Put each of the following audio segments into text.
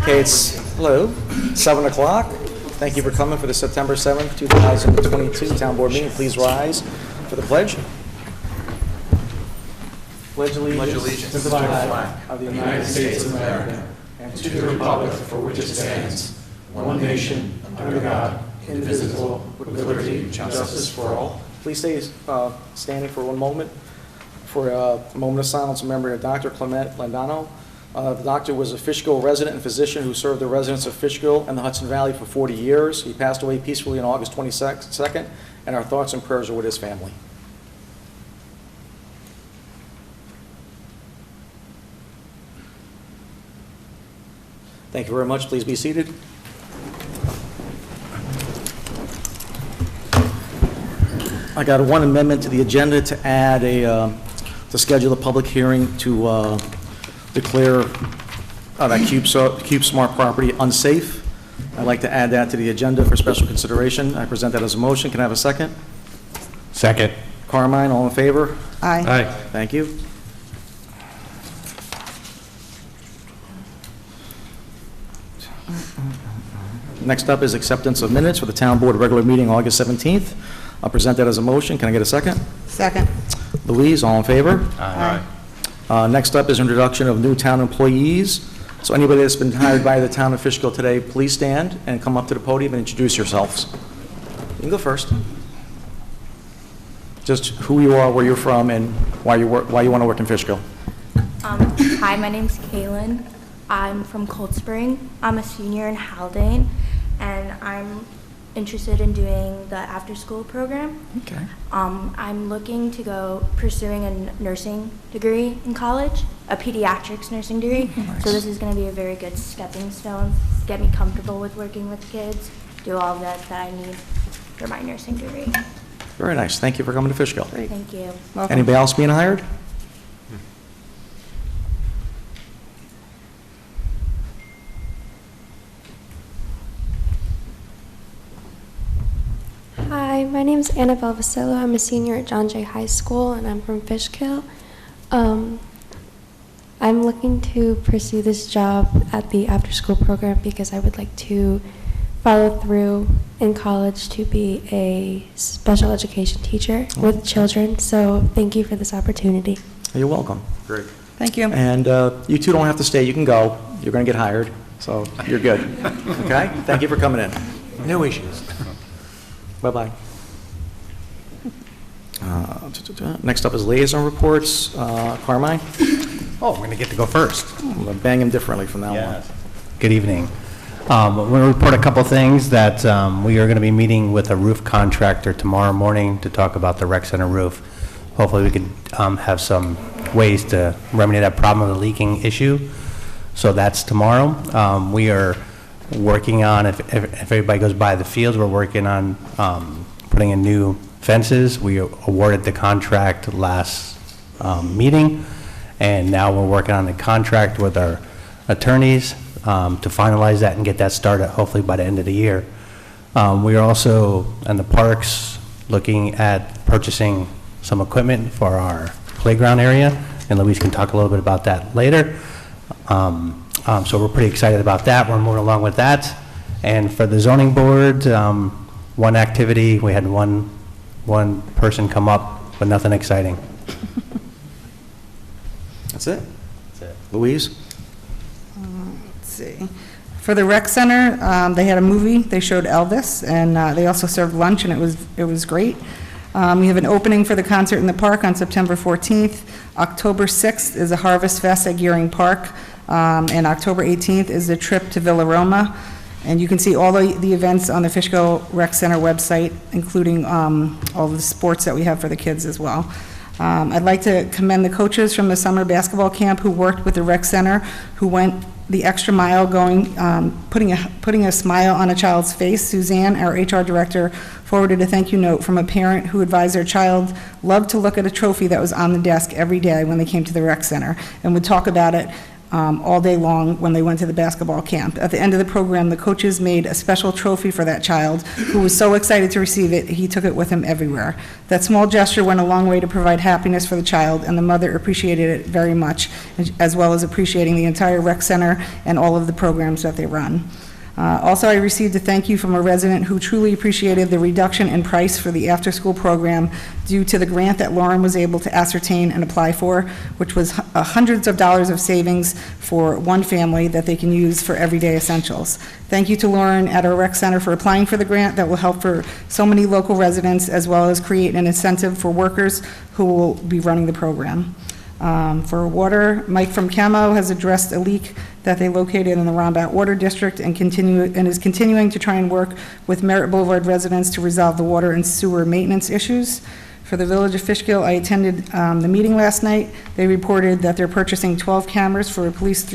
Okay, hello, 7 o'clock. Thank you for coming for the September 7th, 2022 Town Board meeting. Please rise for the pledge. Pledge allegiance to the flag of the United States of America and to the republic for which it stands, one nation, under God, indivisible, with liberty and justice for all. Please stay standing for one moment for a moment of silence in memory of Dr. Clement Landano. The doctor was a Fishkill resident and physician who served the residents of Fishkill and the Hudson Valley for 40 years. He passed away peacefully on August 22nd, and our thoughts and prayers are with his family. Thank you very much. Please be seated. I got one amendment to the agenda to add to schedule a public hearing to declare that CubeSmart property unsafe. I'd like to add that to the agenda for special consideration. I present that as a motion. Can I have a second? Second. Carmine, all in favor? Aye. Aye. Thank you. Next up is acceptance of minutes for the Town Board regular meeting August 17th. I'll present that as a motion. Can I get a second? Second. Louise, all in favor? Aye. Next up is introduction of Newtown employees. So anybody that's been hired by the town of Fishkill today, please stand and come up to the podium and introduce yourselves. You can go first. Just who you are, where you're from, and why you want to work in Fishkill. Hi, my name's Kaylin. I'm from Cold Spring. I'm a senior in Haldane, and I'm interested in doing the after-school program. Okay. I'm looking to go pursuing a nursing degree in college, a pediatrics nursing degree. Nice. So this is going to be a very good stepping stone, get me comfortable with working with kids, do all of that I need for my nursing degree. Very nice. Thank you for coming to Fishkill. Great. Thank you. Welcome. Anybody else being hired? Hi, my name is Annabelle Vasillo. I'm a senior at John Jay High School, and I'm from Fishkill. I'm looking to pursue this job at the after-school program because I would like to follow through in college to be a special education teacher with children. So thank you for this opportunity. You're welcome. Great. Thank you. And you two don't have to stay. You can go. You're going to get hired, so you're good. Okay? Thank you for coming in. No issues. Bye-bye. Next up is Liaison Reports. Carmine? Oh, we're going to get to go first. I'm going to bang him differently from now on. Good evening. We're going to report a couple things that we are going to be meeting with a roof contractor tomorrow morning to talk about the rec center roof. Hopefully we could have some ways to remedy that problem of the leaking issue. So that's tomorrow. We are working on, if everybody goes by the fields, we're working on putting in new fences. We awarded the contract last meeting, and now we're working on the contract with our attorneys to finalize that and get that started hopefully by the end of the year. We are also in the parks looking at purchasing some equipment for our playground area, and Louise can talk a little bit about that later. So we're pretty excited about that. We're moving along with that. And for the zoning board, one activity, we had one person come up, but nothing exciting. That's it? That's it. Louise? Let's see. For the rec center, they had a movie. They showed Elvis, and they also served lunch, and it was great. We have an opening for the concert in the park on September 14th. October 6th is a Harvest Fest at Gearing Park. And October 18th is a trip to Villa Roma. And you can see all the events on the Fishkill Rec Center website, including all the sports that we have for the kids as well. I'd like to commend the coaches from the summer basketball camp who worked with the rec center, who went the extra mile putting a smile on a child's face. Suzanne, our HR director, forwarded a thank you note from a parent who advised their child loved to look at a trophy that was on the desk every day when they came to the rec center and would talk about it all day long when they went to the basketball camp. At the end of the program, the coaches made a special trophy for that child who was so excited to receive it, he took it with him everywhere. That small gesture went a long way to provide happiness for the child, and the mother appreciated it very much, as well as appreciating the entire rec center and all of the programs that they run. Also, I received a thank you from a resident who truly appreciated the reduction in price for the after-school program due to the grant that Lauren was able to ascertain and apply for, which was hundreds of dollars of savings for one family that they can use for everyday essentials. Thank you to Lauren at our rec center for applying for the grant that will help for so many local residents, as well as create an incentive for workers who will be running the program. For water, Mike from Camo has addressed a leak that they located in the Rombat Water District and is continuing to try and work with Merritt Boulevard residents to resolve the water and sewer maintenance issues. For the Village of Fishkill, I attended the meeting last night. They reported that they're purchasing 12 cameras for police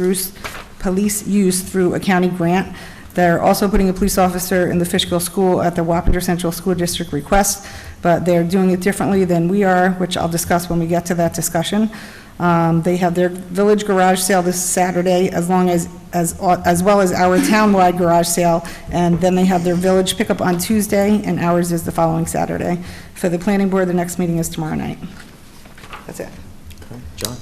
use through a county grant. They're also putting a police officer in the Fishkill School at the Wappinger Central School District request, but they're doing it differently than we are, which I'll discuss when we get to that discussion. They have their village garage sale this Saturday, as well as our townwide garage sale, and then they have their village pickup on Tuesday, and ours is the following Saturday. For the planning board, the next meeting is tomorrow night. That's it. Okay, John?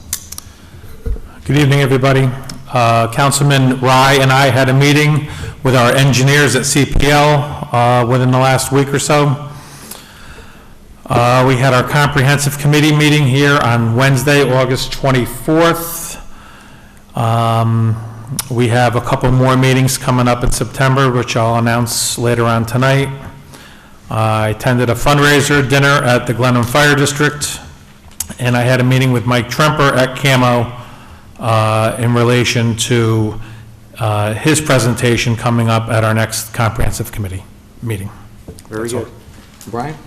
Good evening, everybody. Councilman Rye and I had a meeting with our engineers at CPL within the last week or so. We had our comprehensive committee meeting here on Wednesday, August 24th. We have a couple more meetings coming up in September, which I'll announce later on tonight. I attended a fundraiser dinner at the Glenham Fire District, and I had a meeting with Mike Tremper at Camo in relation to his presentation coming up at our next comprehensive committee meeting. Very good. Brian?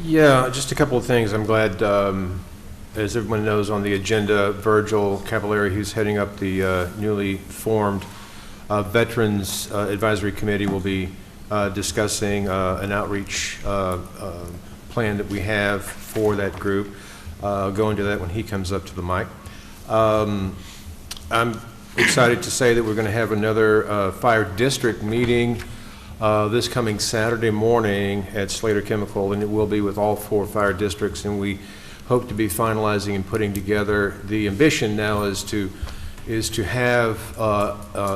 Yeah, just a couple of things. I'm glad, as everyone knows, on the agenda, Virgil Cavallari, who's heading up the newly formed Veterans Advisory Committee, will be discussing an outreach plan that we have for that group. I'll go into that when he comes up to the mic. I'm excited to say that we're going to have another fire district meeting this coming Saturday morning at Slater Chemical, and it will be with all 4 fire districts, and we hope to be finalizing and putting together. The ambition now is to have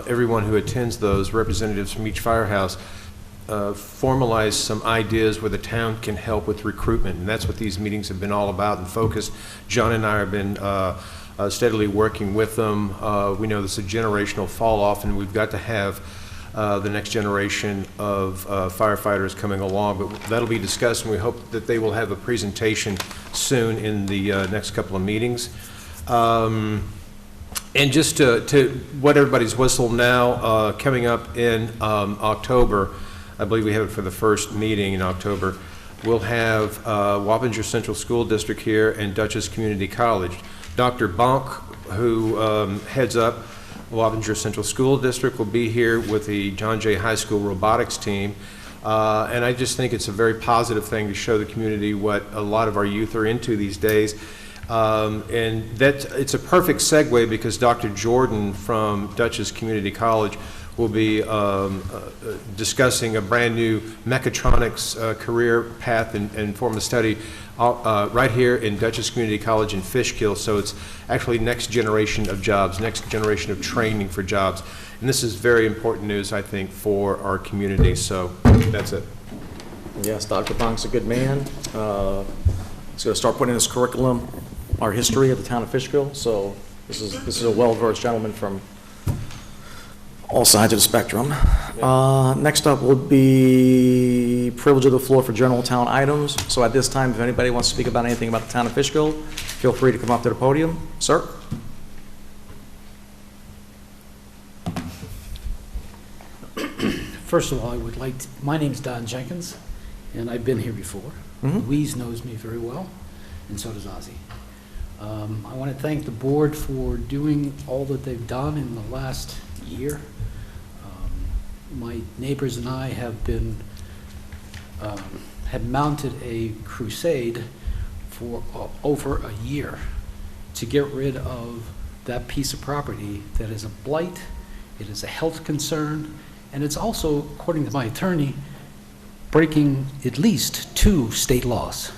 everyone who attends those, representatives from each firehouse, formalize some ideas where the town can help with recruitment, and that's what these meetings have been all about and focused. John and I have been steadily working with them. We know this is a generational fall off, and we've got to have the next generation of firefighters coming along, but that'll be discussed, and we hope that they will have a presentation soon in the next couple of meetings. And just to what everybody's whistle now, coming up in October, I believe we have it for the first meeting in October, we'll have Wappinger Central School District here and Dutchess Community College. Dr. Bonk, who heads up Wappinger Central School District, will be here with the John Jay High School robotics team. And I just think it's a very positive thing to show the community what a lot of our youth are into these days. And that it's a perfect segue because Dr. Jordan from Dutchess Community College will be discussing a brand new mechatronics career path and form of study right here in Dutchess Community College in Fishkill. So it's actually next generation of jobs, next generation of training for jobs. And this is very important news, I think, for our community. So that's it. Yes, Dr. Bonk's a good man. He's going to start putting in his curriculum, our history of the town of Fishkill. So this is a well-versed gentleman from all sides of the spectrum. Next up will be privilege of the floor for general town items. So at this time, if anybody wants to speak about anything about the town of Fishkill, feel free to come up to the podium. Sir? First of all, I would like to, my name's Don Jenkins, and I've been here before. Louise knows me very well, and so does Ozzy. I want to thank the board for doing all that they've done in the last year. My neighbors and I have been had mounted a crusade for over a year to get rid of that piece of property that is a blight, it is a health concern, and it's also, according to my attorney, breaking at least 2 state laws.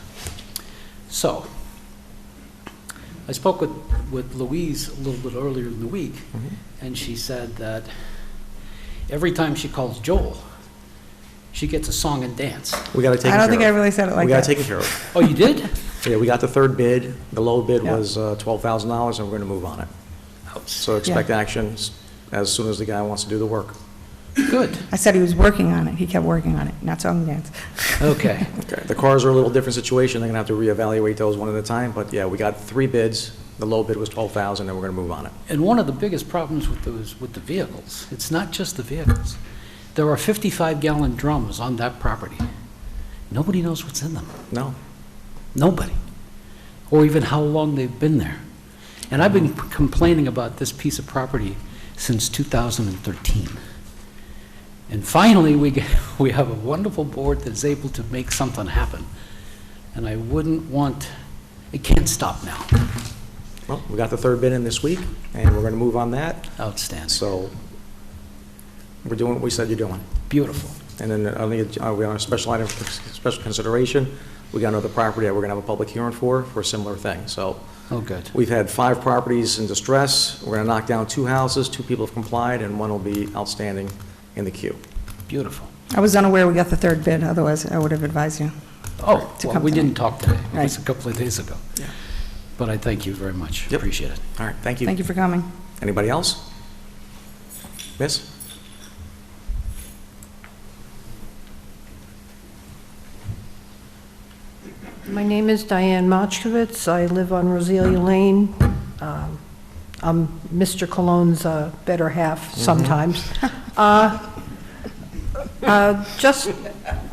So, I spoke with Louise a little bit earlier in the week, and she said that every time she calls Joel, she gets a song and dance. We got to take I don't think I really said it like We got that. to take care of it. Oh, you did? Yeah, we got the third bid. The low bid Yeah. was $12,000, and we're going to move on it. So expect action as soon as the guy wants to do the work. Good. I said he was working on it. He kept working on it, not song and dance. Okay. Okay, the cars are a little different situation. They're going to have to reevaluate those one at a time, but yeah, we got 3 bids. The low bid was $12,000, and we're going to move on it. And one of the biggest problems with the vehicles, it's not just the vehicles. There are 55-gallon drums on that property. Nobody knows what's in them. No? Nobody. Or even how long they've been there. And I've been complaining about this piece of property since 2013. And finally, we have a wonderful board that's able to make something happen. And I wouldn't want, it can't stop now. Well, we got the third bid in this week, and we're going to move on that. Outstanding. So we're doing what we said you're doing. Beautiful. And then we on a special item, special consideration, we got another property that we're going to have a public hearing for a similar thing. So Oh, good. we've had 5 properties in distress. We're going to knock down 2 houses, 2 people have complied, and 1 will be outstanding in the queue. Beautiful. I was unaware we got the third bid, otherwise I would have advised you. Oh, To well, come we tonight. didn't talk today. It was Right. a couple of days ago. Yeah. But I thank you very much. Yep. Appreciate it. All right, thank you. Thank you for coming. Anybody else? Miss? My name is Diane Mochkowitz. I live on Roselia Lane. I'm Mr. Cologne's better half sometimes. Just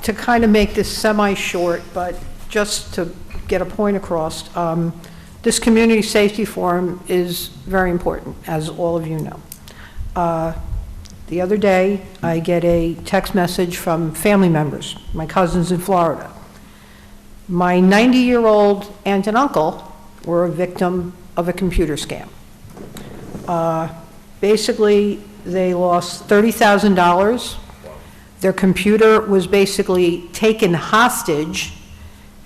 to kind of make this semi-short, but just to get a point across, this community safety forum is very important, as all of you know. The other day, I get a text message from family members, my cousins in Florida. My 90-year-old aunt and uncle were a victim of a computer scam. Basically, they lost $30,000. Their computer was basically taken hostage,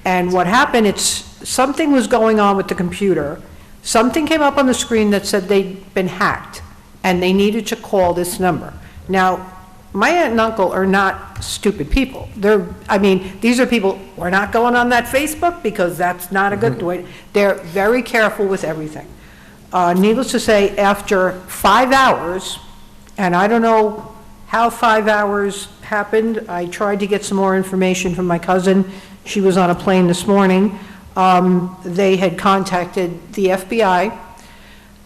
and what happened, something was going on with the computer. Something came up on the screen that said they'd been hacked, and they needed to call this number. Now, my aunt and uncle are not stupid people. These are people, we're not going on that Facebook because that's not a good way. They're very careful with everything. Needless to say, after 5 hours, and I don't know how 5 hours happened, I tried to get some more information from my cousin. She was on a plane this morning. They had contacted the FBI.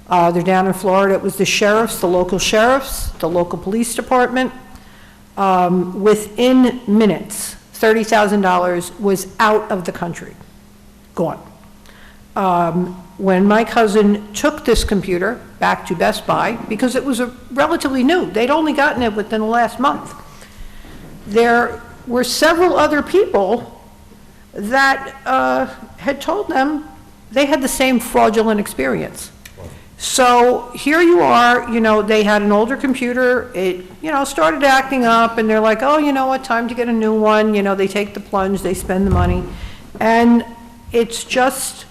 They're down in Florida. It was the sheriffs, the local police department. Within minutes, $30,000 was out of the country, gone. When my cousin took this computer back to Best Buy, because it was relatively new, they'd only gotten it within the last month, there were several other people that had told them they had the same fraudulent experience. So here you are, they had an older computer, it, started acting up, and they're like, oh, you know what, time to get a new one, they take the plunge, they spend the money. And it's just,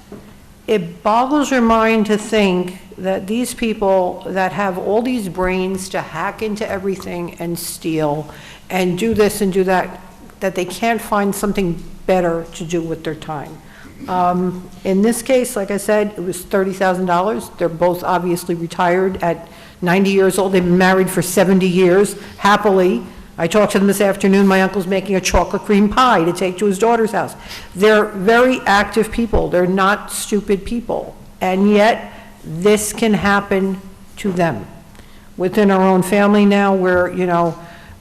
it boggles your mind to think that these people that have all these brains to hack into everything and steal and do this and do that, that they can't find something better to do with their time. In this case, like I said, it was $30,000. They're both obviously retired at 90 years old. They've been married for 70 years, happily. I talked to them this afternoon. My uncle's making a chocolate cream pie to take to his daughter's house. They're very active people. They're not stupid people. And yet, this can happen to them. Within our own family now, where,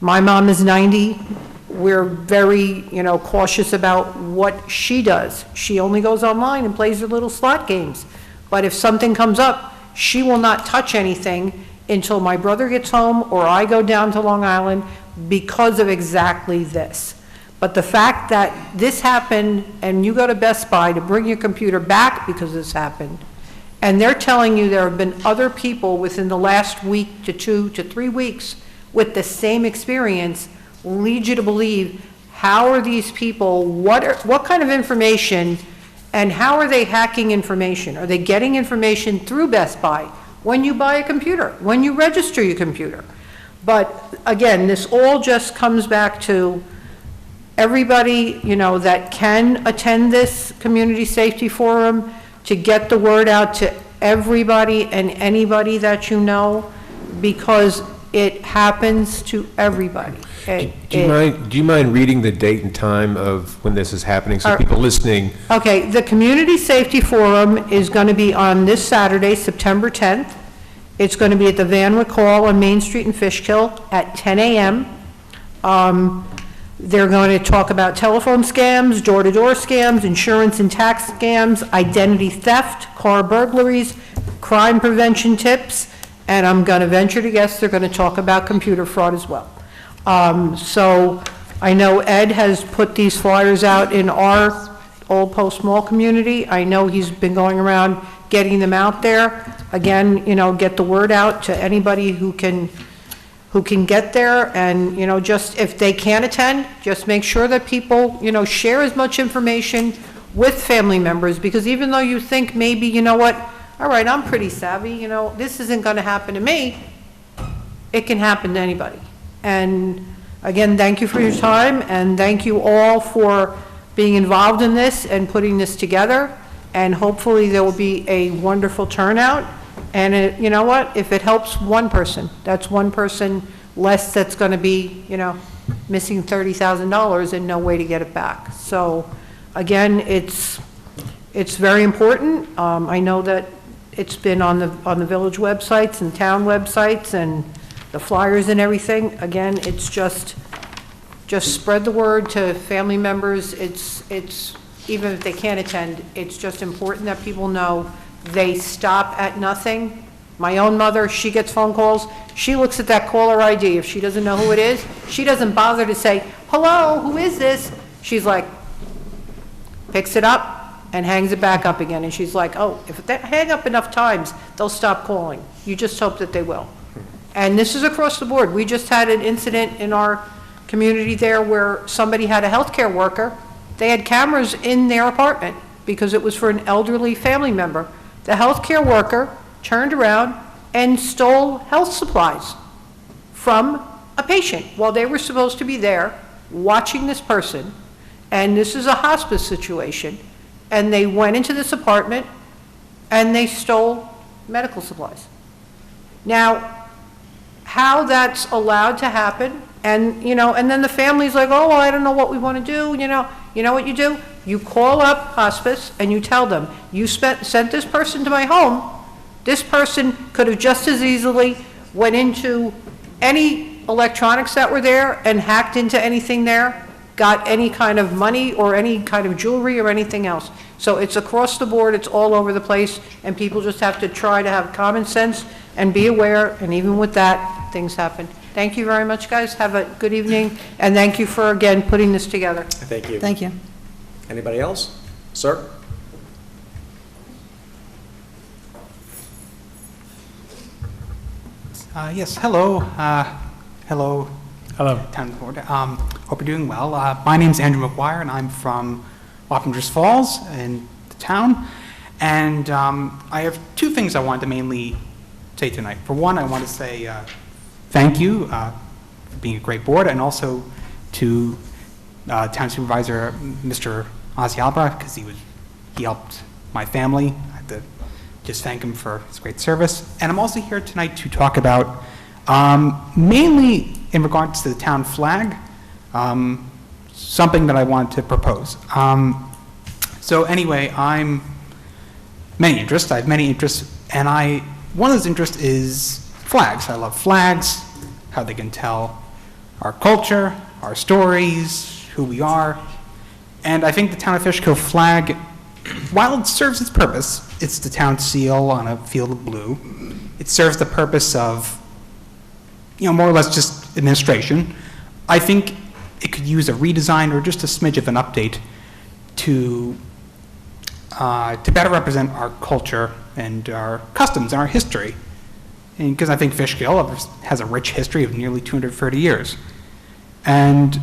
my mom is 90. We're very, cautious about what she does. She only goes online and plays her little slot games. But if something comes up, she will not touch anything until my brother gets home or I go down to Long Island because of exactly this. But the fact that this happened and you go to Best Buy to bring your computer back because this happened And they're telling you there have been other people within the last week to 2 to 3 weeks with the same experience, lead you to believe, how are these people, what kind of information, and how are they hacking information? Are they getting information through Best Buy when you buy a computer, when you register your computer? But again, this all just comes back to everybody, that can attend this community safety forum, to get the word out to everybody and anybody that you know, because it happens to everybody. Do you mind reading the date and time of when this is happening, so people listening? Okay, the Community Safety Forum is going to be on this Saturday, September 10th. It's going to be at the Van Wyck Hall on Main Street in Fishkill at 10 a.m. They're going to talk about telephone scams, door-to-door scams, insurance and tax scams, identity theft, car burglaries, crime prevention tips, and I'm going to venture to guess they're going to talk about computer fraud as well. So I know Ed has put these flyers out in our Old Post Mall community. I know he's been going around getting them out there. Again, get the word out to anybody who can get there, and, just if they can't attend, just make sure that people, share as much information with family members, because even though you think maybe, all right, I'm pretty savvy, this isn't going to happen to me, it can happen to anybody. And again, thank you for your time, and thank you all for being involved in this and putting this together, and hopefully there will be a wonderful turnout. And if it helps one person, that's one person less that's going to be, missing $30,000 and no way to get it back. So again, it's very important. I know that it's been on the village websites and town websites and the flyers and everything. Again, it's just spread the word to family members. It's even if they can't attend, it's just important that people know they stop at nothing. My own mother, she gets phone calls. She looks at that caller ID. If she doesn't know who it is, she doesn't bother to say, hello, who is this? She's like, picks it up and hangs it back up again. And she's like, oh, if they hang up enough times, they'll stop calling. You just hope that they will. And this is across the board. We just had an incident in our community there where somebody had a healthcare worker. They had cameras in their apartment because it was for an elderly family member. The healthcare worker turned around and stole health supplies from a patient while they were supposed to be there watching this person. And this is a hospice situation. And they went into this apartment and they stole medical supplies. Now, how that's allowed to happen, and and then the family's like, oh, well, I don't know what we want to do. You know what you do? You call up hospice and you tell them, you sent this person to my home. This person could have just as easily went into any electronics that were there and hacked into anything there, got any kind of money or any kind of jewelry or anything else. So it's across the board, it's all over the place, and people just have to try to have common sense and be aware, and even with that, things happen. Thank you very much, guys. Have a good evening, and thank you for, again, putting this together. Thank you. Thank you. Anybody else? Sir? Yes, hello. Hello. Hello. Town Board. Hope you're doing well. My name's Andrew McGuire, and I'm from Wappingers Falls in the town. And I have two things I wanted to mainly say tonight. For one, I want to say thank you for being a great board, and also to Town Supervisor Mr. Ozzy Albrecht, because he helped my family. I have to just thank him for his great service. And I'm also here tonight to talk about, mainly in regards to the town flag, something that I want to propose. So anyway, I have many interests, and one of those interests is flags. I love flags, how they can tell our culture, our stories, who we are. And I think the town of Fishkill flag, while it serves its purpose, it's the town seal on a field of blue. It serves the purpose of, more or less just administration. I think it could use a redesign or just a smidge of an update to better represent our culture and our customs and our history. And because I think Fishkill has a rich history of nearly 230 years. And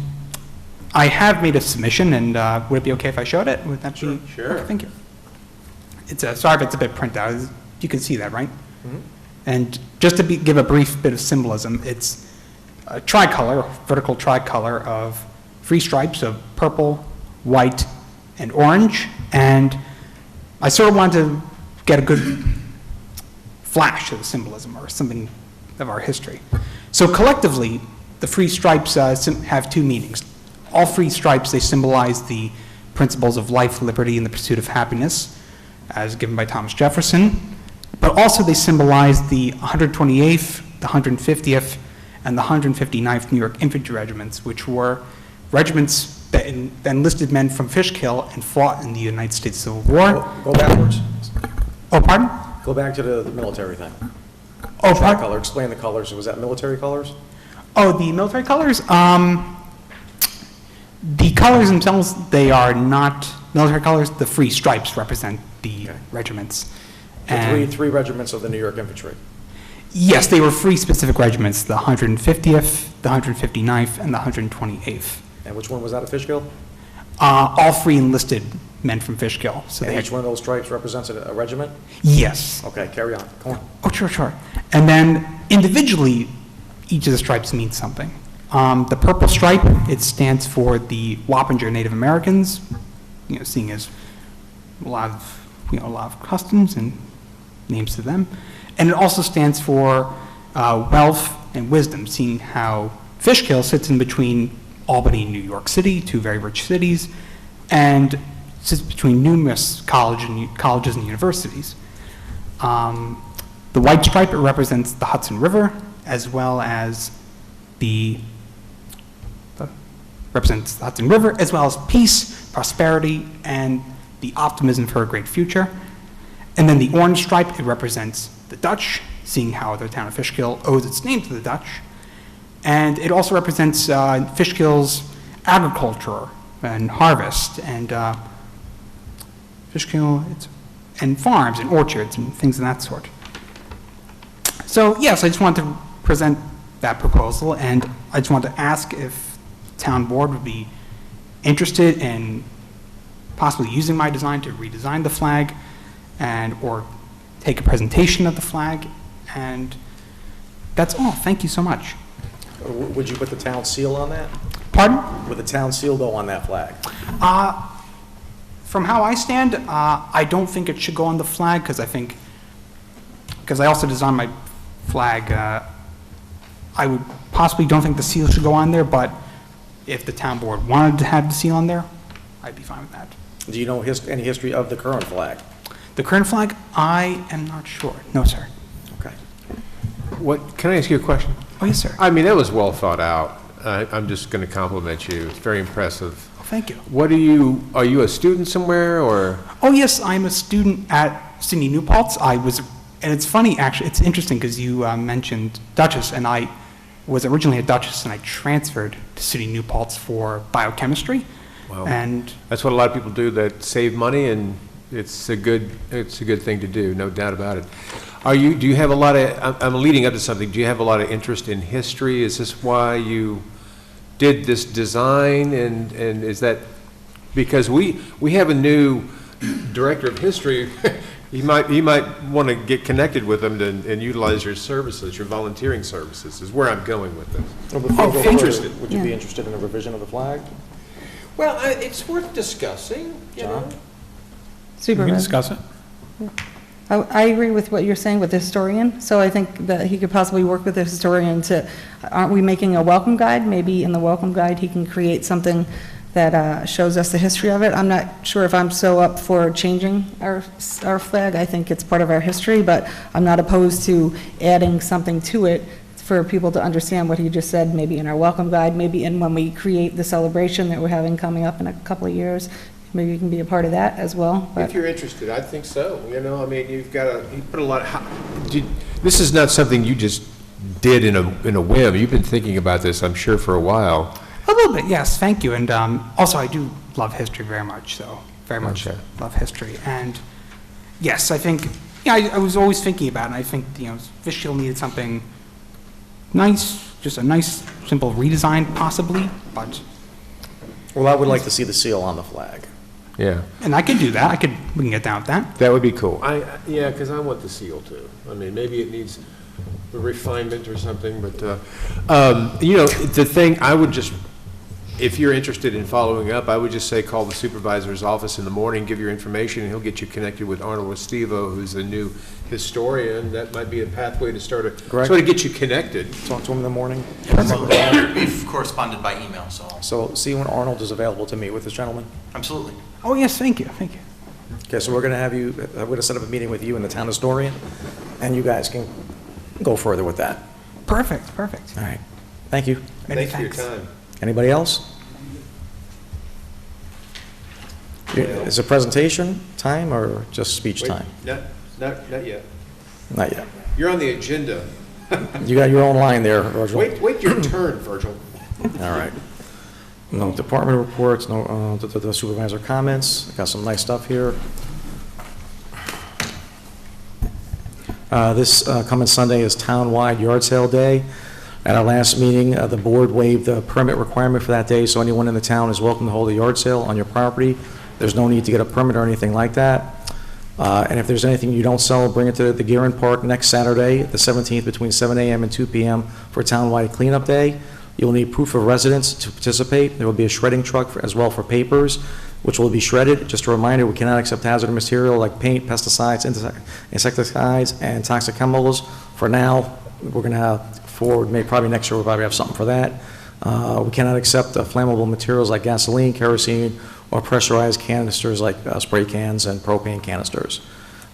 I have made a submission, and would it be okay if I showed it? Would that be? Sure. Okay, thank you. It's sorry if it's a bit printed out. You can see that, right? Mm-hmm. And just to give a brief bit of symbolism, it's a tricolor, vertical tricolor of 3 stripes of purple, white, and orange. And I sort of wanted to get a good flash of the symbolism or something of our history. So collectively, the 3 stripes have 2 meanings. All 3 stripes, they symbolize the principles of life, liberty, and the pursuit of happiness, as given by Thomas Jefferson. But also they symbolize the 128th, the 150th, and the 159th New York Infantry Regiments, which were regiments that enlisted men from Fishkill and fought in the United States Civil War. Go backwards. Oh, pardon? Go back to the military thing. Oh, pardon? Color, explain the colors. Was that military colors? Oh, the military colors? The colors themselves, they are not military colors. The 3 stripes represent the regiments. The three regiments of the New York Infantry. Yes, they were 3 specific regiments, the 150th, the 159th, and the 128th. And which one was that, a Fishkill? All 3 enlisted men from Fishkill. So And they each one of those stripes represents a regiment? Yes. Okay, carry on. Come on. Oh, sure. And then individually, each of the stripes means something. The purple stripe, it stands for the Wappinger Native Americans, seeing as a lot of customs and names to them. And it also stands for wealth and wisdom, seeing how Fishkill sits in between Albany and New York City, 2 very rich cities, and sits between numerous colleges and universities. The white stripe, it represents the Hudson River, as well as represents the Hudson River, as well as peace, prosperity, and the optimism for a great future. And then the orange stripe, it represents the Dutch, seeing how the town of Fishkill owes its name to the Dutch. And it also represents Fishkill's agriculture and harvest, and Fishkill, and farms and orchards and things of that sort. So yes, I just wanted to present that proposal, and I just wanted to ask if the town board would be interested in possibly using my design to redesign the flag, or take a presentation of the flag, and that's all. Thank you so much. Would you put the town seal on that? Pardon? Would the town seal go on that flag? From how I stand, I don't think it should go on the flag, because I also designed my flag, I would possibly don't think the seal should go on there, but if the town board wanted to have the seal on there, I'd be fine with that. Do you know any history of the current flag? The current flag, I am not sure. No, sir. Okay. Can I ask you a question? Oh, yes, sir. I mean, that was well thought out. I'm just going to compliment you. It's very impressive. Oh, thank you. Are you a student somewhere, or? Oh, yes, I'm a student at Sidney New Paltz. And it's funny, actually, it's interesting because you mentioned Dutchess, and I was originally at Dutchess, and I transferred to Sidney New Paltz for biochemistry. Well, and that's what a lot of people do that save money, and it's a good thing to do, no doubt about it. Do you have a lot of, I'm leading up to something, do you have a lot of interest in history? Is this why you did this design, and is that, because we have a new director of history, he might want to get connected with them and utilize your services, your volunteering services, is where I'm going with this. Well, before we go interested. further, would you be Yeah. interested in a revision of the flag? Well, it's worth discussing, you know. John? We Supervisor. can discuss it. I agree with what you're saying with the historian, so I think that he could possibly work with the historian aren't we making a welcome guide? Maybe in the welcome guide, he can create something that shows us the history of it. I'm not sure if I'm so up for changing our flag. I think it's part of our history, but I'm not opposed to adding something to it for people to understand what he just said, maybe in our welcome guide, maybe in when we create the celebration that we're having coming up in a couple of years. Maybe you can be a part of that as well. But If you're interested, I think so. You know, I mean, you put a lot this is not something you just did in a whim. You've been thinking about this, I'm sure, for a while. a little bit, yes, thank you. And also, I do love history very much, so very much Okay. love history. And yes, I think yeah, I was always thinking about it, and I think, Fishkill needed something nice, just a nice, simple redesign possibly, but, Well, I would like to see the seal on the flag. Yeah, and I could do that, we can get down with that. that would be cool. Yeah, because I want the seal too. I mean, maybe it needs a refinement or something, but, the thing, I would just, if you're interested in following up, I would just say call the supervisor's office in the morning, give your information, and he'll get you connected with Arnold Estevo, who's the new historian. That might be a pathway to sort of get you connected. Talk to him in the morning. We've corresponded by email, so. So see when Arnold is available to meet with this gentleman. Absolutely. Oh, yes, thank you. Okay, so we're going to have you, we're going to set up a meeting with you and the town historian, and you guys can go further with that. Perfect. All right. Thank you. Many Thanks for your thanks. time. Anybody else? Is it presentation time or just speech Wait, time? Not yet. Not yet. You're on the agenda. You got your own line there, Virgil. Wait your turn, Virgil. All right. No department reports, no the supervisor comments. Got some nice stuff here. This coming Sunday is town-wide yard sale day. At our last meeting, the board waived the permit requirement for that day, so anyone in the town is welcome to hold a yard sale on your property. There's no need to get a permit or anything like that. And if there's anything you don't sell, bring it to the Gearin Park next Saturday, the 17th, between 7 a.m. and 2 p.m. for town-wide cleanup day. You'll need proof of residence to participate. There will be a shredding truck as well for papers, which will be shredded. Just a reminder, we cannot accept hazardous material like paint, pesticides, insecticides, and toxic chemicals. For now, we're going to have probably next year we'll probably have something for that. We cannot accept flammable materials like gasoline, kerosene, or pressurized canisters like spray cans and propane canisters.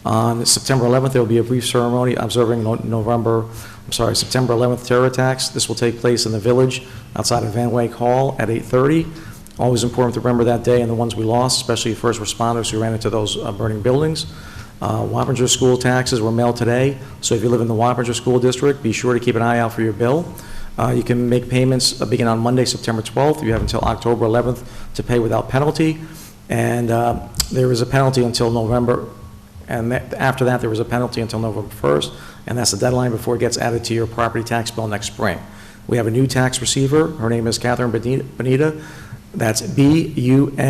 On September 11th, there will be a brief ceremony observing September 11th terror attacks. This will take place in the village outside of Van Wyck Hall at 8:30. Always important to remember that day and the ones we lost, especially first responders who ran into those burning buildings. Wappinger school taxes were mailed today, so if you live in the Wappinger School District, be sure to keep an eye out for your bill. You can make payments begin on Monday, September 12th. You have until October 11th to pay without penalty, and there is a penalty until November, and after that there is a penalty until November 1st, and that's the deadline before it gets added to your property tax bill next spring. We have a new tax receiver. Her name is Catherine Benita. That's B-U-N-E-T-A.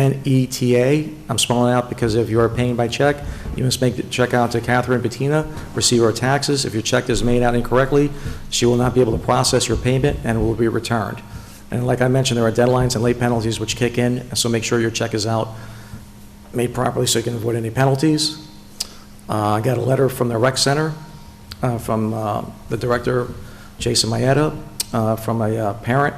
I'm spelling it out because if you are paying by check, you must make the check out to Catherine Bettina, receiver of taxes. If your check is made out incorrectly, she will not be able to process your payment and it will be returned. And like I mentioned, there are deadlines and late penalties which kick in, so make sure your check is out made properly so you can avoid any penalties. I got a letter from the rec center from the director, Jason Mayetta, from a parent.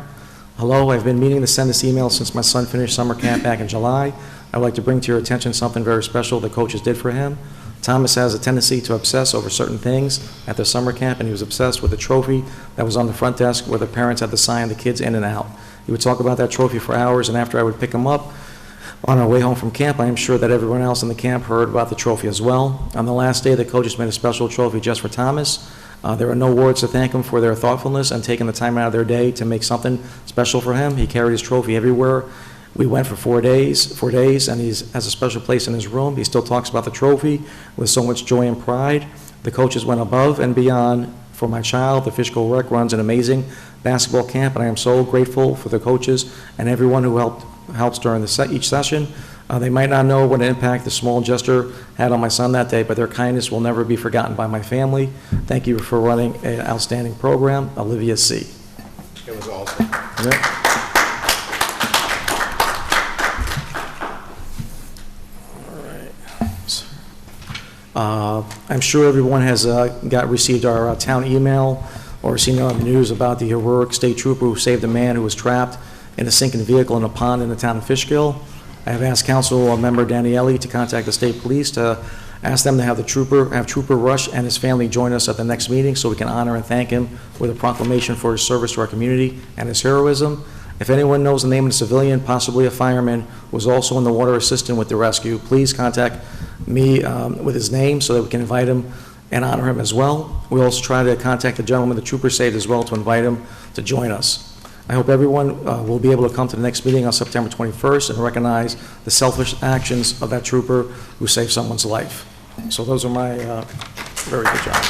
Hello, I've been meaning to send this email since my son finished summer camp back in July. I would like to bring to your attention something very special the coaches did for him. Thomas has a tendency to obsess over certain things at the summer camp, and he was obsessed with the trophy that was on the front desk where the parents had to sign the kids in and out. He would talk about that trophy for hours, and after I would pick him up on our way home from camp, I am sure that everyone else in the camp heard about the trophy as well. On the last day, the coaches made a special trophy just for Thomas. There are no words to thank him for their thoughtfulness and taking the time out of their day to make something special for him. He carried his trophy everywhere. We went for 4 days, and he has a special place in his room. He still talks about the trophy with so much joy and pride. The coaches went above and beyond for my child. The Fishkill Rec runs an amazing basketball camp, and I am so grateful for the coaches and everyone who helps during each session. They might not know what an impact the small gesture had on my son that day, but their kindness will never be forgotten by my family. Thank you for running an outstanding program. Olivia C. It was awesome. Yep. All right. I'm sure everyone has received our town email or seen on the news about the heroic state trooper who saved a man who was trapped in a sinking vehicle in a pond in the town of Fishkill. I have asked Council Member Daniele to contact the state police to ask them to have Trooper Rush and his family join us at the next meeting so we can honor and thank him with a proclamation for his service to our community and his heroism. If anyone knows the name of a civilian, possibly a fireman, who was also in the water assisting with the rescue, please contact me with his name so that we can invite him and honor him as well. We also try to contact the gentleman the trooper saved as well to invite him to join us. I hope everyone will be able to come to the next meeting on September 21st and recognize the selfless actions of that trooper who saved someone's life. So those are my Very good job.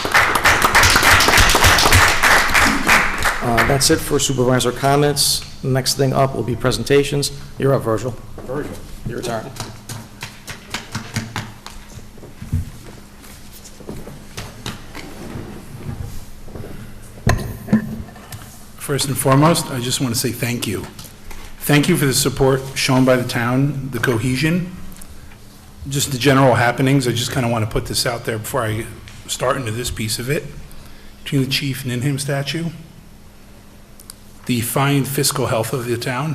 That's it for supervisor comments. Next thing up will be presentations. You're up, Virgil. Virgil, your turn. First and foremost, I just want to say thank you. Thank you for the support shown by the town, the cohesion, just the general happenings. I just kind of want to put this out there before I start into this piece of it. Between the chief and him statue, the fine fiscal health of the town.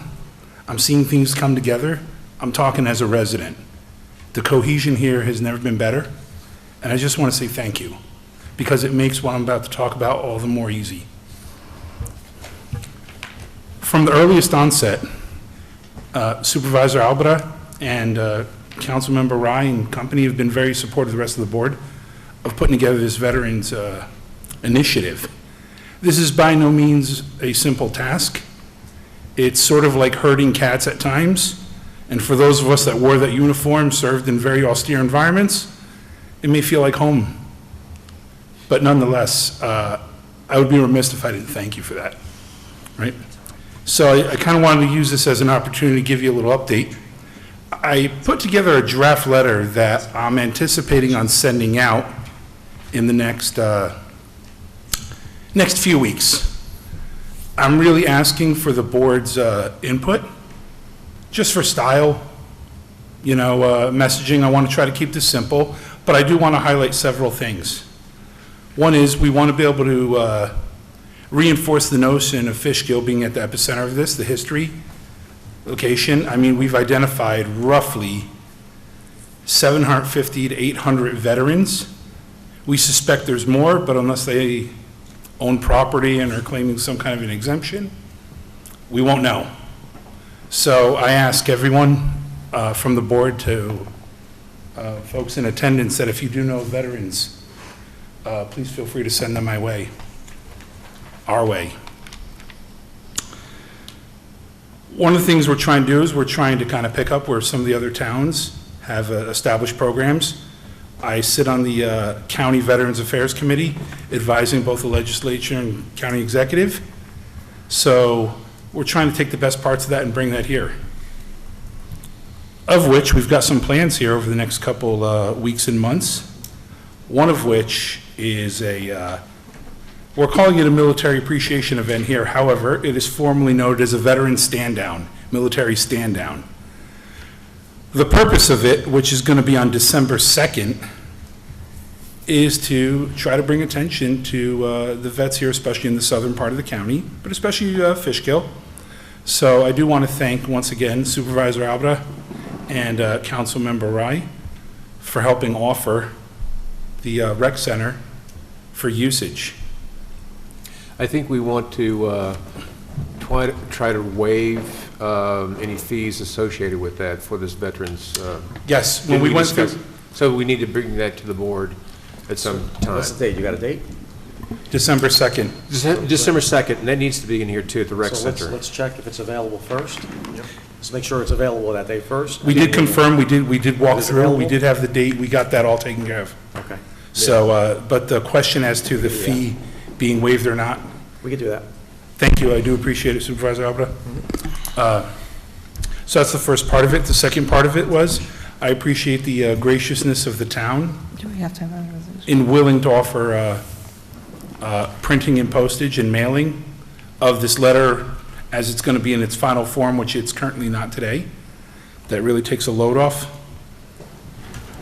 I'm seeing things come together. I'm talking as a resident. The cohesion here has never been better, and I just want to say thank you, because it makes what I'm about to talk about all the more easy. From the earliest onset, Supervisor Albra and Councilmember Rye and company have been very supportive of the rest of the board of putting together this Veterans Initiative. This is by no means a simple task. It's sort of like herding cats at times, and for those of us that wore that uniform, served in very austere environments, it may feel like home. But nonetheless, I would be remiss if I didn't thank you for that, right? So I kind of wanted to use this as an opportunity to give you a little update. I put together a draft letter that I'm anticipating on sending out in the next few weeks. I'm really asking for the board's input, just for style, messaging. I want to try to keep this simple, but I do want to highlight several things. One is we want to be able to reinforce the notion of Fishkill being at the epicenter of this, the history, location. I mean, we've identified roughly 750 to 800 veterans. We suspect there's more, but unless they own property and are claiming some kind of an exemption, we won't know. So I ask everyone from the board to folks in attendance that if you do know veterans, please feel free to send them my way. Our way. One of the things we're trying to do is we're trying to kind of pick up where some of the other towns have established programs. I sit on the County Veterans Affairs Committee, advising both the legislature and county executive. So we're trying to take the best parts of that and bring that here. Of which we've got some plans here over the next couple weeks and months. One of which is we're calling it a military appreciation event here. However, it is formally noted as a veteran stand-down, military stand-down. The purpose of it, which is going to be on December 2nd, is to try to bring attention to the vets here, especially in the southern part of the county, but especially Fishkill. So I do want to thank, once again, Supervisor Albra and Councilmember Rye for helping offer the rec center for usage. I think we want to try to waive any fees associated with that for this veterans. Yes, when we went through. So we need to bring that to the board at some time. What's the date? You got a date? December 2nd. December 2nd, and that needs to be in here too at the rec center. So let's check if it's available first. Yep. Let's make sure it's available that day first. We did confirm, we did walk through, we did have the date, we got that all taken care of. Okay. So, but the question as to the fee being waived or not. We could do that. Thank you, I do appreciate it, Supervisor Albra. So that's the first part of it. The second part of it was, I appreciate the graciousness of the town Do we have to have a resolution? in willing to offer printing and postage and mailing of this letter as it's going to be in its final form, which it's currently not today. That really takes a load off.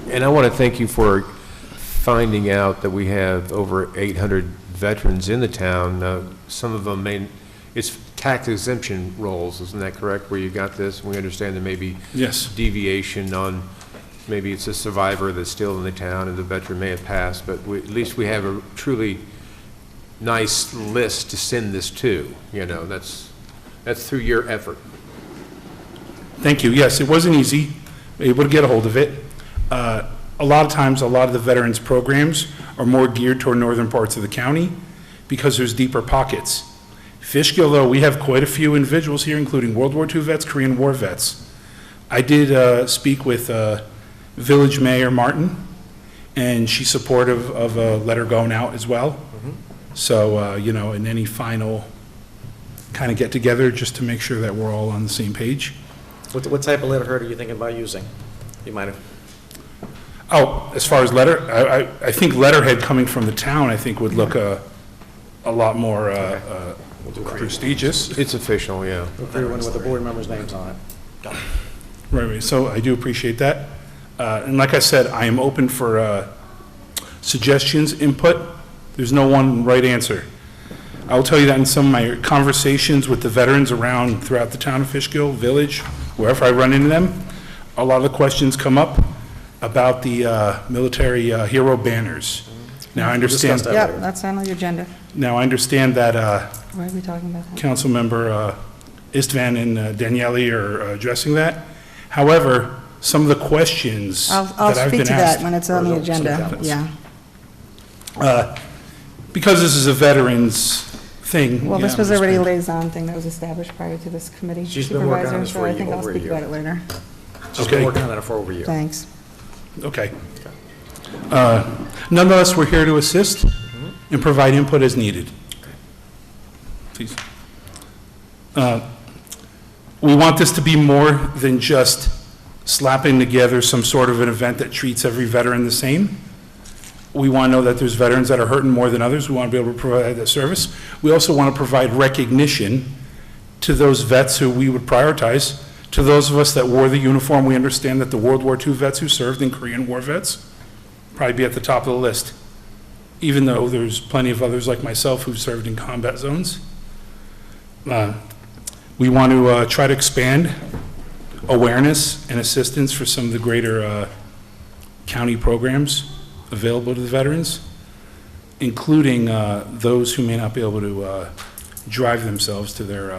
And I want to thank you for finding out that we have over 800 veterans in the town. Some of them it's tax exemption rolls, isn't that correct, where you got this? We understand there may be Yes. deviation on, maybe it's a survivor that's still in the town and the veteran may have passed, but at least we have a truly nice list to send this to. That's through your effort. Thank you. Yes, it wasn't easy, able to get a hold of it. A lot of times, a lot of the veterans programs are more geared toward northern parts of the county because there's deeper pockets. Fishkill, though, we have quite a few individuals here, including World War II vets, Korean War vets. I did speak with Village Mayor Martin, and she's supportive of a letter going out as well. So, you know, in any final kind of get-together, just to make sure that we're all on the same page. What type of letterhead are you thinking about using? You might have, Oh, as far as I think letterhead coming from the town, I think would look a lot more prestigious. It's official, yeah. everyone with the board members' names on it. Right, so I do appreciate that. And like I said, I am open for suggestions, input. There's no one right answer. I will tell you that in some of my conversations with the veterans around throughout the town of Fishkill, village, wherever I run into them, a lot of the questions come up about the military hero banners. Now, I understand. Discuss that Yeah, later. that's on the agenda. Now, I understand that Why are we talking about that? Councilmember Istvan and Daniele are addressing that. However, some of the questions I'll that I've speak been to that asked, when it's on the agenda, yeah. because this is a veterans thing. Well, you this know, was already a it's- liaison thing that was established prior to this committee. She's been working on this Supervisor, for so I think I'll over a speak year. about it later. She's been Okay. working on that for over a year. Thanks. Okay. Nonetheless, we're here to assist and provide input as needed. Please. We want this to be more than just slapping together some sort of an event that treats every veteran the same. We want to know that there's veterans that are hurting more than others. We want to be able to provide that service. We also want to provide recognition to those vets who we would prioritize. To those of us that wore the uniform, we understand that the World War II vets who served and Korean War vets probably be at the top of the list, even though there's plenty of others like myself who've served in combat zones. We want to try to expand awareness and assistance for some of the greater county programs available to the veterans, including those who may not be able to drive themselves to their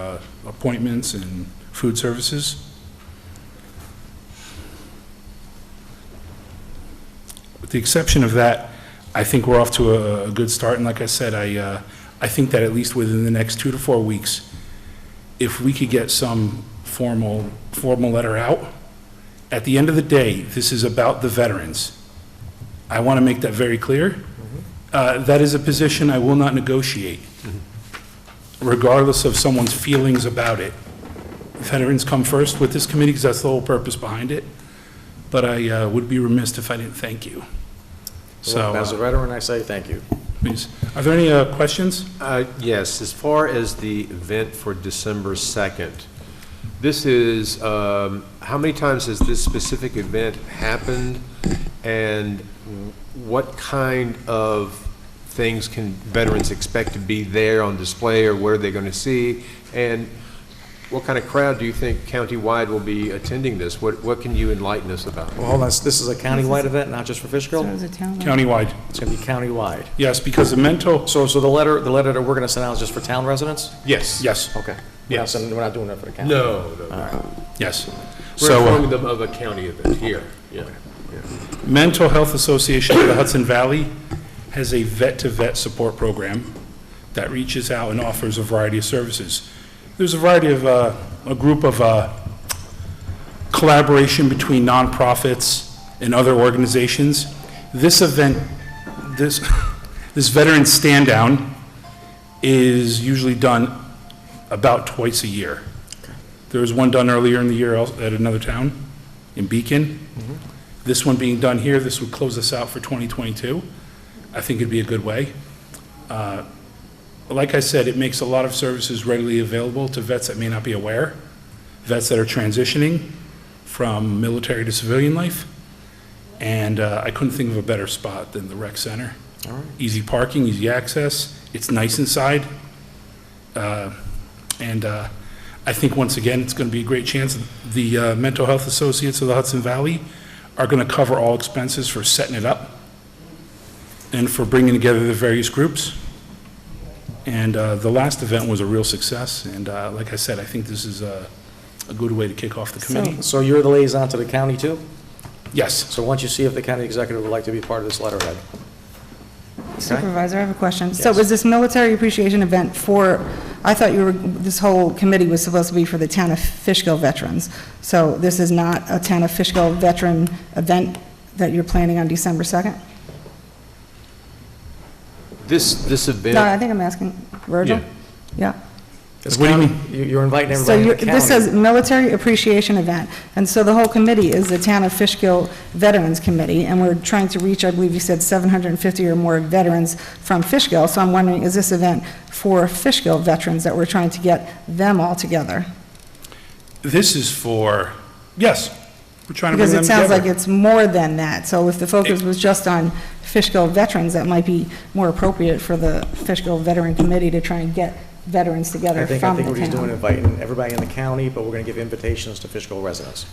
appointments and food services. With the exception of that, I think we're off to a good start, and like I said, I think that at least within the next 2 to 4 weeks, if we could get some formal letter out, at the end of the day, this is about the veterans. I want to make that very clear. That is a position I will not negotiate, regardless of someone's feelings about it. Veterans come first with this committee because that's the whole purpose behind it. But I would be remiss if I didn't thank you. So, As a veteran, I say thank you. please. Are there any questions? Yes, as far as the event for December 2nd, this is, how many times has this specific event happened? And what kind of things can veterans expect to be there on display, or what are they going to see? And what kind of crowd do you think countywide will be attending this? What can you enlighten us about? Well, hold on, this is a countywide event, not just for Fishkill? So is it town? Countywide. It's going to be countywide. Yes, because the mental, So the letter that we're going to send out is just for town residents? Yes. yes, Okay. Yes. We're not doing that for the county? No. yes. We're So, informing them of a county event here. Yeah. Mental Health Association of the Hudson Valley has a vet-to-vet support program that reaches out and offers a variety of services. There's a variety of, a group of collaboration between nonprofits and other organizations. This event, this veteran stand-down is usually done about twice a year. There was one done earlier in the year at another town in Beacon. This one being done here, this would close us out for 2022. I think it'd be a good way. Like I said, it makes a lot of services readily available to vets that may not be aware, vets that are transitioning from military to civilian life. And I couldn't think of a better spot than the rec center. All right. Easy parking, easy access, it's nice inside. And I think, once again, it's going to be a great chance. The Mental Health Associates of the Hudson Valley are going to cover all expenses for setting it up and for bringing together the various groups. And the last event was a real success, and like I said, I think this is a good way to kick off the committee. So you're the liaison to the county too? Yes. So once you see if the county executive would like to be part of this letterhead. Supervisor, I have a question. So Yes. was this military appreciation event for, I thought this whole committee was supposed to be for the town of Fishkill veterans. So this is not a town of Fishkill veteran event that you're planning on December 2nd? This event. No, I think I'm asking Virgil. Yeah. This What do you county, you're inviting So everybody in the this county. says Military Appreciation Event, and so the whole committee is the Town of Fishkill Veterans Committee, and we're trying to reach, I believe you said 750 or more veterans from Fishkill, so I'm wondering, is this event for Fishkill veterans that we're trying to get them all together? This is for, yes, we're trying to bring Because them it sounds like together. it's more than that, so if the focus was just on Fishkill veterans, that might be more appropriate for the Fishkill Veteran Committee to try and get veterans together I from think the what he's doing, town. inviting everybody in the county, but we're going to give invitations to Fishkill residents.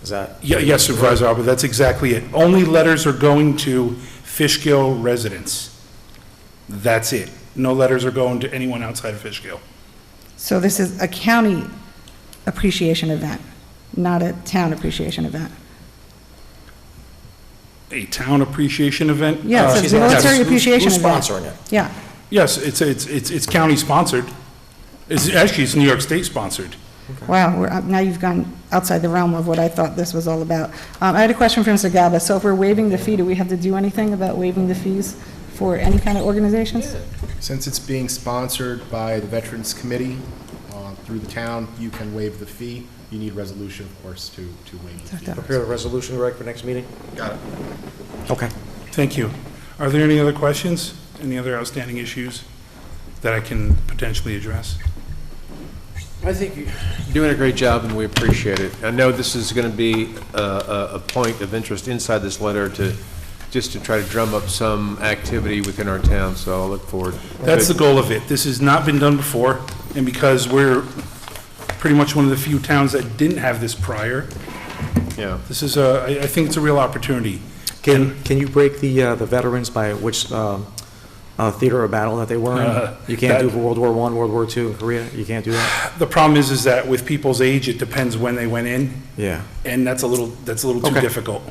Is that? Yeah, yes, Supervisor Albert, that's exactly it. Only letters are going to Fishkill residents. That's it. No letters are going to anyone outside of Fishkill. So this is a county appreciation event, not a town appreciation event. A town appreciation event? Yeah, it says She's military asking who's- appreciation who's event. sponsoring it? Yeah, Yes, it's county sponsored. Actually, it's New York State sponsored. wow, now you've gone outside the realm of what I thought this was all about. I had a question for Mr. Gaba. So if we're waiving the fee, do we have to do anything about waiving the fees for any kind of organizations? Since it's being sponsored by the Veterans Committee through the town, you can waive the fee. You need resolution, of course, to waive the fee. Prepare a resolution, Greg, for next meeting? Got it. Okay. Thank you. Are there any other questions? Any other outstanding issues that I can potentially address? I think you're doing a great job, and we appreciate it. I know this is going to be a point of interest inside this letter just to try to drum up some activity within our town, so I'll look forward. That's the goal of it. This has not been done before, and because we're pretty much one of the few towns that didn't have this prior, Yeah. this is I think it's a real opportunity. Can you break the veterans by which theater of battle that they were in? You can't do World War I, World War II in Korea? You can't do that? The problem is that with people's age, it depends when they went in, Yeah. and that's a little too Okay. difficult.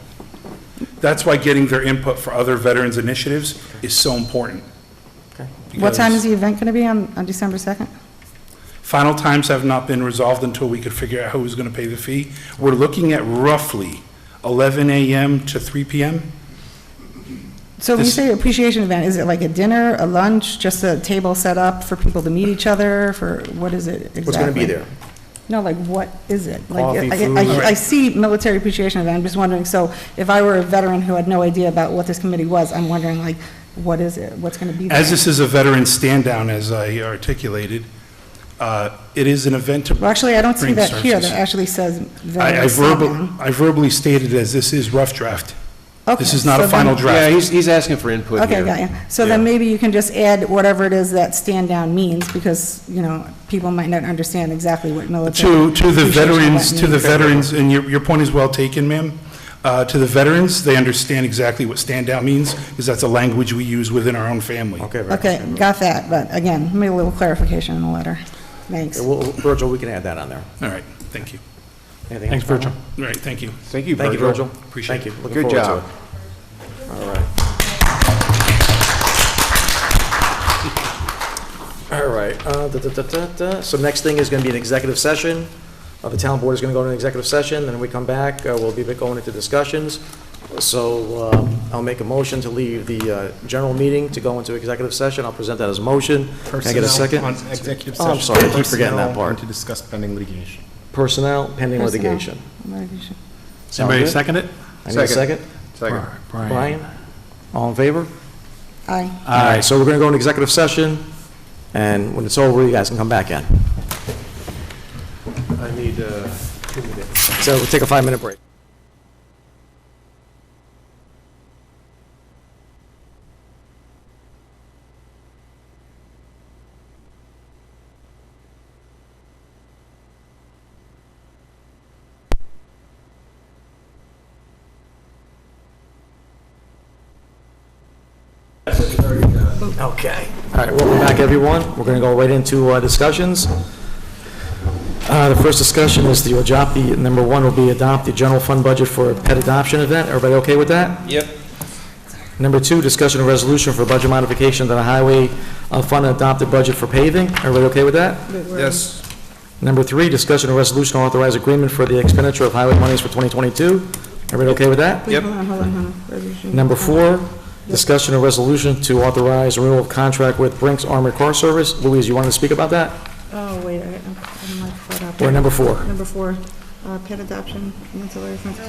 That's why getting their input for other veterans initiatives is so important. Okay. What time Because is the event going to be on December 2nd? final times have not been resolved until we could figure out who's going to pay the fee. We're looking at roughly 11 a.m. to 3 p.m. So when you This- say appreciation event, is it like a dinner, a lunch, just a table set up for people to meet each other, for, what is it exactly? What's going to be there? No, like, what is it? Like, Coffee, food. I see military appreciation event, I'm just wondering, so if I were a veteran who had no idea about what this committee was, I'm wondering, like, what is it? What's going to be there? As this is a veteran stand-down, as I articulated, it is an event to Well, actually, I don't see bring that here, services. that actually says I veteran stand-down. verbally stated as this is rough draft. This Okay, is not so a final then- draft. Yeah, he's asking for input here. Okay, got you. So then maybe you can just add whatever it is that stand-down means, because, you know, people might not understand exactly what military. To the appreciation veterans, event to the means. veterans, and your point is well taken, ma'am. To the veterans, they understand exactly what stand-down means, because that's a language we use within our own family. Okay, very Okay, good. got that, but again, maybe a little clarification in the letter. Thanks. Virgil, we can add that on there. All right, thank you. Anything Thanks, else, Virgil? Virgil. All right, thank you. Thank you, Thank you, Virgil. Virgil. Appreciate Thank you. Looking Good forward to job. it. All right. All right. So next thing is going to be an executive session. The town board is going to go into an executive session, then when we come back, we'll be going into discussions. So I'll make a motion to leave the general meeting to go into executive session. I'll present that as a motion. Can I get a second? On executive Oh, I'm session. sorry, I keep forgetting that Personnel, part. and to discuss pending litigation. Personnel pending Personnel. litigation. Litigation. Sound Anybody good? second it? I need a Second. second. Second. Brian? All in favor? Aye. All right, so we're going to go into executive session, and when it's over, you guys can come back in. I need 2 minutes. So we'll take a 5-minute break. Okay. All right, welcome back, everyone. We're going to go right into discussions. The first discussion is to adopt the, number one will be adopt the general fund budget for a pet adoption event. Everybody okay with that? Yep. Number two, discussion of resolution for budget modification to the highway fund adopted budget for paving. Everybody okay with that? Yes. Number three, discussion of resolution to authorize agreement for the expenditure of highway monies for 2022. Everybody okay with that? Yep. Hold on. Resolution. Number four, Discussion of resolution to authorize renewal of contract with Brinks Armored Car Service. Louise, you wanted to speak about that? Oh, wait, I'm like, what up? Or number 4? Number 4, pet adoption, ancillary funds.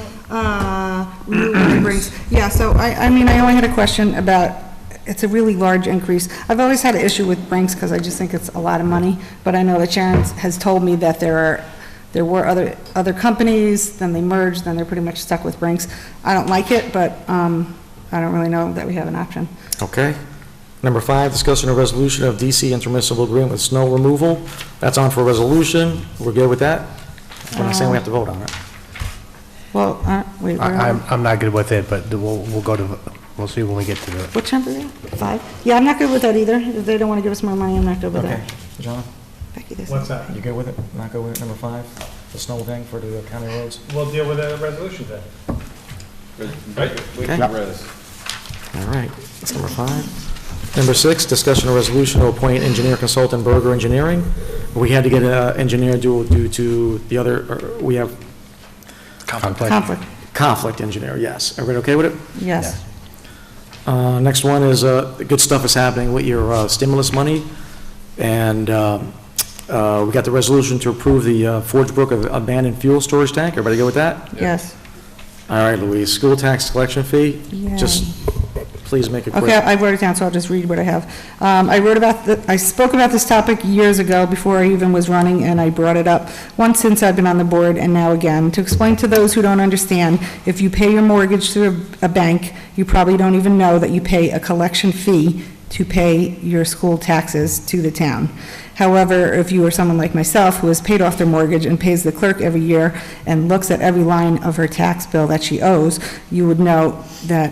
Renewal brings, yeah, so I mean, I only had a question about, it's a really large increase. I've always had an issue with Brinks because I just think it's a lot of money, but I know that Sharon has told me that there were other companies, then they merged, then they're pretty much stuck with Brinks. I don't like it, but I don't really know that we have an option. Okay. Number 5, discussion of resolution of DC intermunicipal agreement with snow removal. That's on for resolution. We're good with that? We're not saying we have to vote on it. Well, wait, I'm not good with it, but we'll go to, we'll see when we get to the, what number is it? 5? Yeah, I'm not good with that either. If they don't want to give us more money, I'm not good with Okay. that. John, Becky, this What's that? you good with it? Not good with it? Number 5, the snow thing for the county roads? We'll deal with a resolution then. Okay. All right, that's number 5. Number 6, discussion of resolution to appoint engineer consultant Berger Engineering. We had to get an engineer due to the other, we have conflict engineer, yes. Everybody okay with it? Yes. Next one is, good stuff is happening with your stimulus money. And we got the resolution to approve the Forge Brook abandoned fuel storage tank. Everybody go with that? Yes. All right, Louise, school tax collection fee. Yay. Just please make it quick. Okay, I wrote it down, so I'll just read what I have. I spoke about this topic years ago before I even was running, and I brought it up once since I've been on the board, and now again. To explain to those who don't understand, if you pay your mortgage through a bank, you probably don't even know that you pay a collection fee to pay your school taxes to the town. However, if you are someone like myself who has paid off their mortgage and pays the clerk every year and looks at every line of her tax bill that she owes, you would know that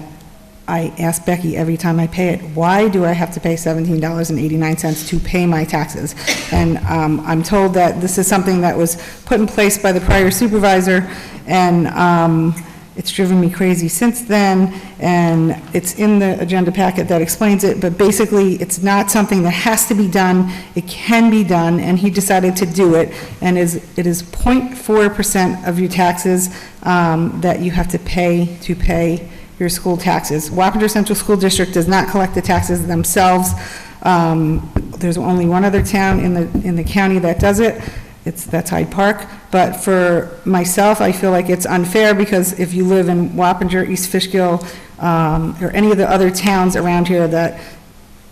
I ask Becky every time I pay it, why do I have to pay $17.89 to pay my taxes? And I'm told that this is something that was put in place by the prior supervisor, and it's driven me crazy since then, and it's in the agenda packet that explains it, but basically, it's not something that has to be done. It can be done, and he decided to do it, and it is 0.4% of your taxes that you have to pay your school taxes. Wappinger Central School District does not collect the taxes themselves. There's only one other town in the county that does it. That's Hyde Park. But for myself, I feel like it's unfair because if you live in Wappinger, East Fishkill, or any of the other towns around here that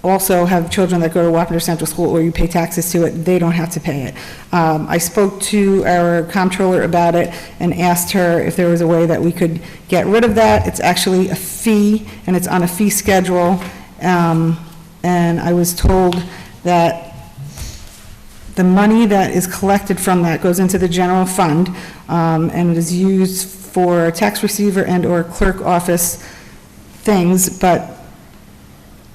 also have children that go to Wappinger Central School or you pay taxes to it, they don't have to pay it. I spoke to our comptroller about it and asked her if there was a way that we could get rid of that. It's actually a fee, and it's on a fee schedule. And I was told that the money that is collected from that goes into the general fund, and it is used for tax receiver and/or clerk office things, but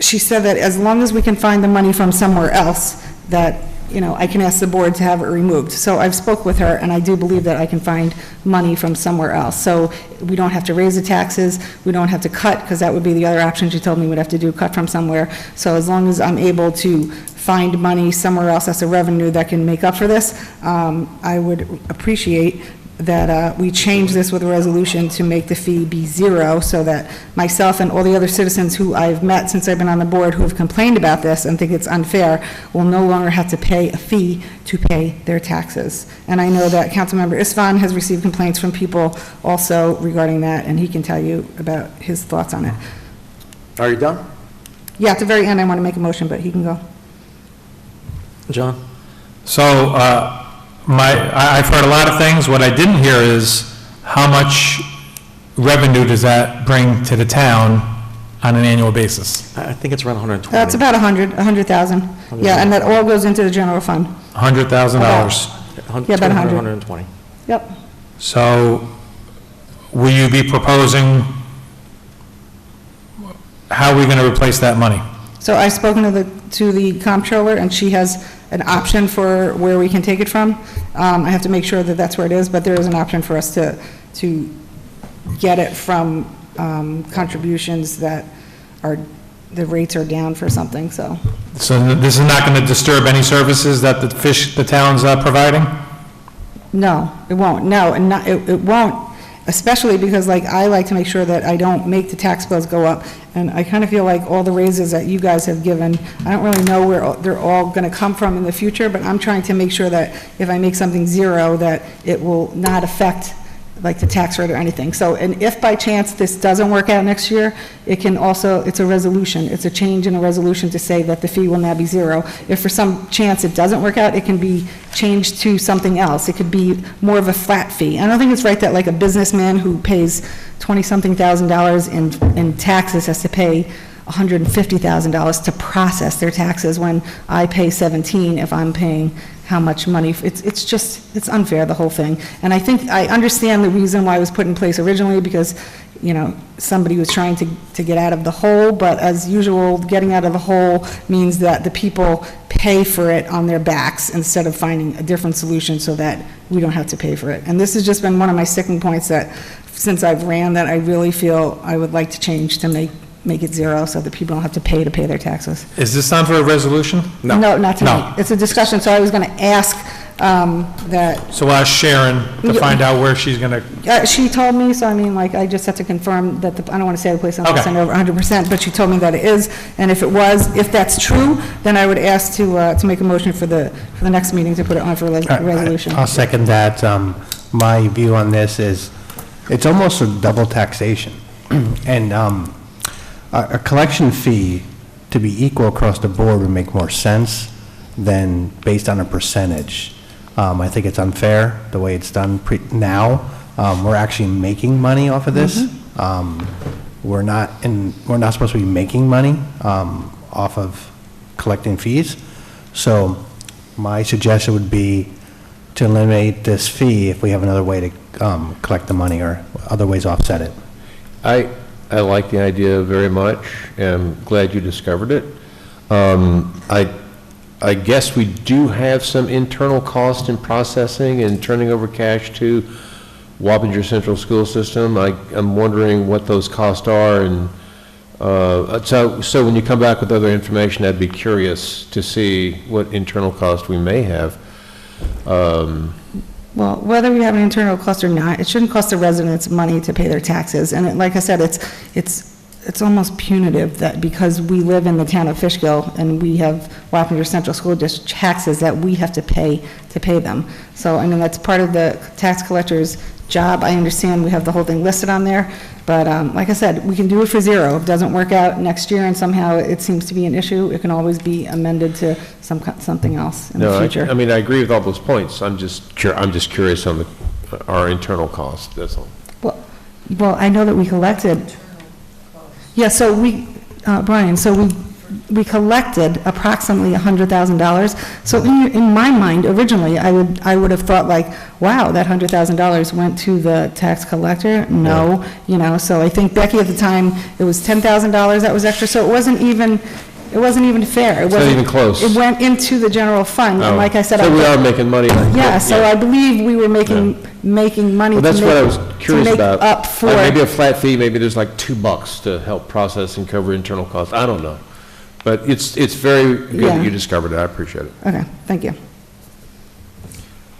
she said that as long as we can find the money from somewhere else, that, you know, I can ask the board to have it removed. So I've spoke with her, and I do believe that I can find money from somewhere else. So we don't have to raise the taxes, we don't have to cut, because that would be the other option she told me we'd have to do, cut from somewhere. So as long as I'm able to find money somewhere else as a revenue that can make up for this, I would appreciate that we change this with a resolution to make the fee be 0, so that myself and all the other citizens who I've met since I've been on the board who have complained about this and think it's unfair will no longer have to pay a fee to pay their taxes. And I know that Councilmember Isfan has received complaints from people also regarding that, and he can tell you about his thoughts on it. Are you done? Yeah, at the very end, I want to make a motion, but he can go. John? So, I've heard a lot of things. What I didn't hear is how much revenue does that bring to the town on an annual basis? I think it's around 120. That's about 100,000. Yeah, and that all goes into the general fund. $100,000. Yeah, about 100. 120. Yep. So, will you be proposing, how are we going to replace that money? So I've spoken to the comptroller, and she has an option for where we can take it from. I have to make sure that that's where it is, but there is an option for us to get it from contributions that are, the rates are down for something, so. So this is not going to disturb any services that the town's providing? No, it won't, no, and not, it won't especially because like, I like to make sure that I don't make the tax bills go up. And I kind of feel like all the raises that you guys have given, I don't really know where they're all going to come from in the future, but I'm trying to make sure that if I make something zero, that it will not affect like the tax rate or anything. So, and if by chance this doesn't work out next year, it can also, it's a resolution. It's a change in a resolution to say that the fee will now be zero. If for some chance it doesn't work out, it can be changed to something else. It could be more of a flat fee. I don't think it's right that like a businessman who pays $20-something thousand in taxes has to pay $150,000 to process their taxes when I pay 17 if I'm paying how much money. It's just, it's unfair, the whole thing. And I think, I understand the reason why it was put in place originally, because, you know, somebody was trying to get out of the hole, but as usual, getting out of the hole means that the people pay for it on their backs instead of finding a different solution so that we don't have to pay for it. And this has just been one of my sticking points that, since I've ran, that I really feel I would like to change to make it zero so that people don't have to pay their taxes. Is this time for a resolution? No, not tonight. It's a discussion, so I was going to ask that... So we'll ask Sharon to find out where she's going to... she told me, so I mean, like, I just have to confirm that, I don't want to say the place unless I know over 100%, but she told me that it is, and if that's true, then I would ask to make a motion for the next meeting to put it on for a resolution. I'll second that. My view on this is, it's almost a double taxation. And a collection fee to be equal across the board would make more sense than based on a percentage. I think it's unfair the way it's done now. We're actually making money off of this. We're not supposed to be making money off of collecting fees. So my suggestion would be to eliminate this fee if we have another way to collect the money or other ways to offset it. I like the idea very much, and I'm glad you discovered it. I guess we do have some internal cost in processing and turning over cash to Wappinger Central School System. I'm wondering what those costs are, and so when you come back with other information, I'd be curious to see what internal cost we may have. Well, whether we have an internal cost or not, it shouldn't cost the residents money to pay their taxes. And like I said, it's almost punitive that because we live in the town of Fishkill and we have Wappinger Central School District taxes that we have to pay them. So, I mean, that's part of the tax collector's job. I understand we have the whole thing listed on there, but like I said, we can do it for zero. If it doesn't work out next year and somehow it seems to be an issue, it can always be amended to something else in the future. I mean, I agree with all those points. I'm just curious on our internal cost, that's all. Well, I know that we collected. Yeah, so Brian, so we collected approximately $100,000. So in my mind, originally, I would have thought like, wow, that $100,000 went to the tax collector. No, you know. So I think Becky at the time, it was $10,000 that was extra. So it wasn't even fair. It wasn't not even close. It went into the general fund, and like I said, so we are making money. Yeah. So I believe we were making money. Well, that's what I was curious about. Up for maybe a flat fee. Maybe there's like $2 to help process and cover internal costs. I don't know. But it's very good that you discovered it. I appreciate it. Okay, thank you.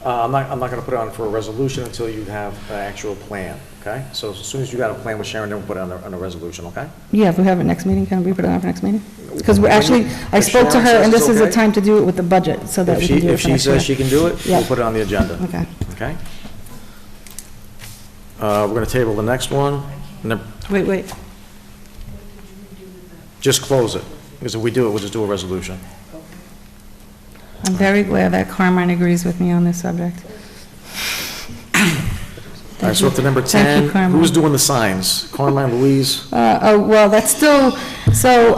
I'm not going to put it on for a resolution until you have an actual plan, okay? So as soon as you got a plan with Sharon, then we'll put it on a resolution, okay? Yeah, if we have it next meeting, can we put it on for next meeting? Because we're actually, I spoke to her, and this is the time to do it with the budget, so that we can do it for next year. If she says she can do it, we'll put it on the agenda. Okay. Okay? We're going to table the next one. Wait. Just close it, because if we do it, we'll just do a resolution. I'm very glad that Carmine agrees with me on this subject. All right, so up to number 10. Thank you, Carmine. Who's doing the signs? Carmine, Louise? Well, that's still, so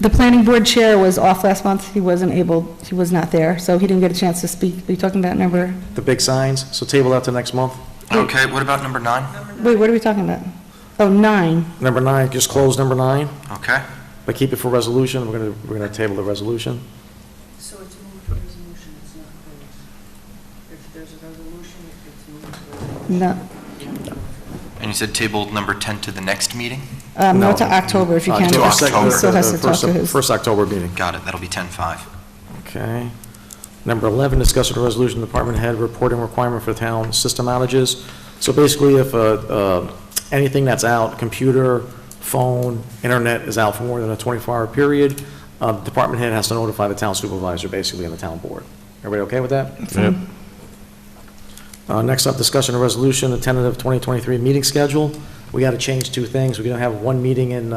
the planning board chair was off last month. He was not there, so he didn't get a chance to speak. Are you talking about number? The big signs, so table that to next month. Okay, what about number 9? Wait, what are we talking about? Oh, 9. Number 9, just close number 9, Okay. but keep it for resolution. We're gonna table the resolution. So it's moved for resolution, it's not closed. If there's a resolution, it's moved for resolution. No. And you said table number 10 to the next meeting? No, to October, if you can. To October. He still has to talk to his. First October meeting. Got it, that'll be 10-5. Okay. Number 11, discuss a resolution, department head reporting requirement for town system outages. So basically, if anything that's out, computer, phone, internet is out for more than a 24-hour period, the department head has to notify the town supervisor, basically, and the town board. Everybody okay with that? Yep. Next up, discussion of resolution, the tentative 2023 meeting schedule. We got to change two things. We're going to have one meeting in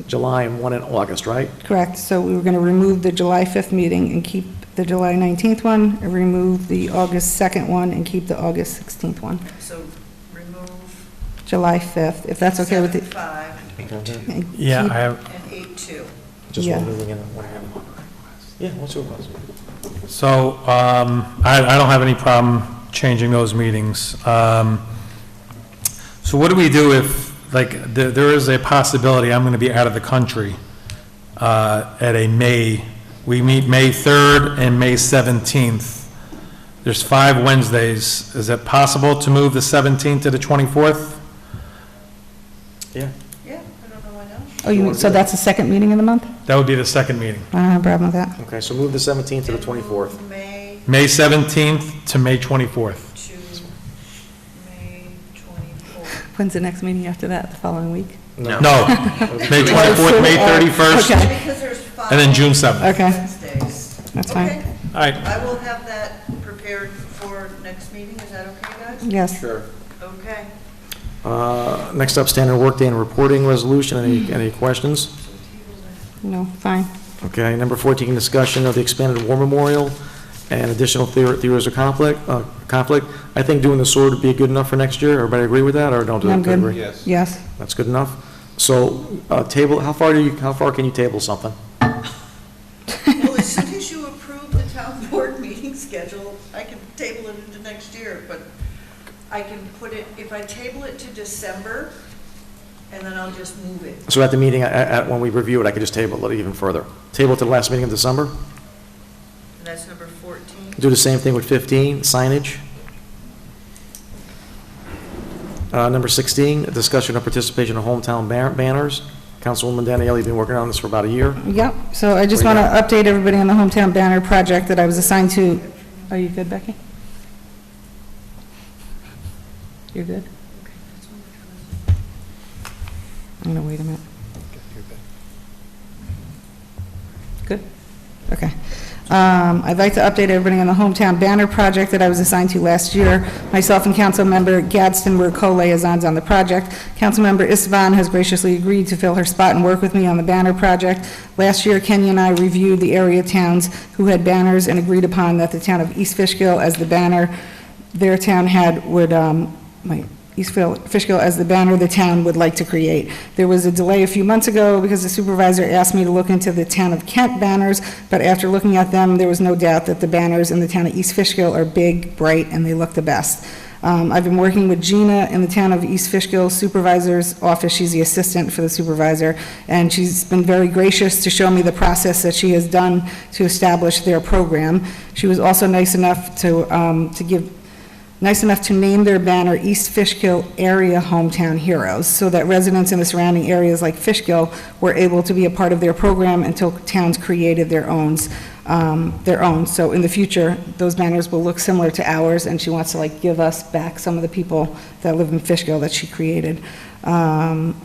July and one in August, right? Correct. So we were going to remove the July 5th meeting and keep the July 19th one, and remove the August 2nd one and keep the August 16th one. So remove July 5th, if that's okay with the... 7-5 and Yeah, keep- I have, and 8-2. Just Yeah. one meeting and one. Yeah, what's your question? so, I don't have any problem changing those meetings. So what do we do if, like, there is a possibility I'm gonna be out of the country, at we meet May 3rd and May 17th. There's 5 Wednesdays. Is it possible to move the 17th to the 24th? Yeah. Yeah, I don't know why not. Oh, you mean, so that's the second meeting of the month? That would be the second meeting. I don't have a problem with that. Okay, so move the 17th to the 24th. May May 17th to May 24th. to May 24th. When's the next meeting after that, the following week? No. No, May 24th, May 31st, Okay. Because there's 5 and then June 7th. Okay, Wednesdays. that's fine. Okay, All right, I will have that prepared for next meeting. Is that okay, guys? Yes. Sure. Okay. Next up, standard workday and reporting resolution. Any questions? No, fine. Okay, number 14, discussion of the expanded war memorial and additional theories of conflict. I think doing the sword would be good enough for next year. Everybody agree with that, or don't do I'm it? good. Agree? Yes. Yes. That's good enough. So, table, how far can you table something? Well, as soon as you approve the town board meeting schedule, I can table it into next year, but I can put it, if I table it to December, and then I'll just move it. So at the meeting, when we review it, I could just table it even further. Table it to the last meeting in December? And that's number 14. Do the same thing with 15, signage. Number 16, discussion of participation in hometown banners. Councilwoman Danielle, you've been working on this for about a year. Yep, so I just want to update everybody on the hometown banner project that I was assigned to. Are you good, Becky? You're good? I'm going to wait a minute. Good? Okay. I'd like to update everybody on the hometown banner project that I was assigned to last year. Myself and Councilmember Gadsden were co-liaisons on the project. Councilmember Istvan has graciously agreed to fill her spot and work with me on the banner project. Last year, Kenya and I reviewed the area towns who had banners and agreed upon that the town of East Fishkill as the banner their town had would, East Fishkill as the banner the town would like to create. There was a delay a few months ago because the supervisor asked me to look into the town of Kent banners, but after looking at them, there was no doubt that the banners in the town of East Fishkill are big, bright, and they look the best. I've been working with Gina in the town of East Fishkill Supervisor's office. She's the assistant for the supervisor, and she's been very gracious to show me the process that she has done to establish their program. She was also nice enough to name their banner East Fishkill Area Hometown Heroes, so that residents in the surrounding areas like Fishkill were able to be a part of their program until towns created their own. So in the future, those banners will look similar to ours, and she wants to give us back some of the people that live in Fishkill that she created. Let's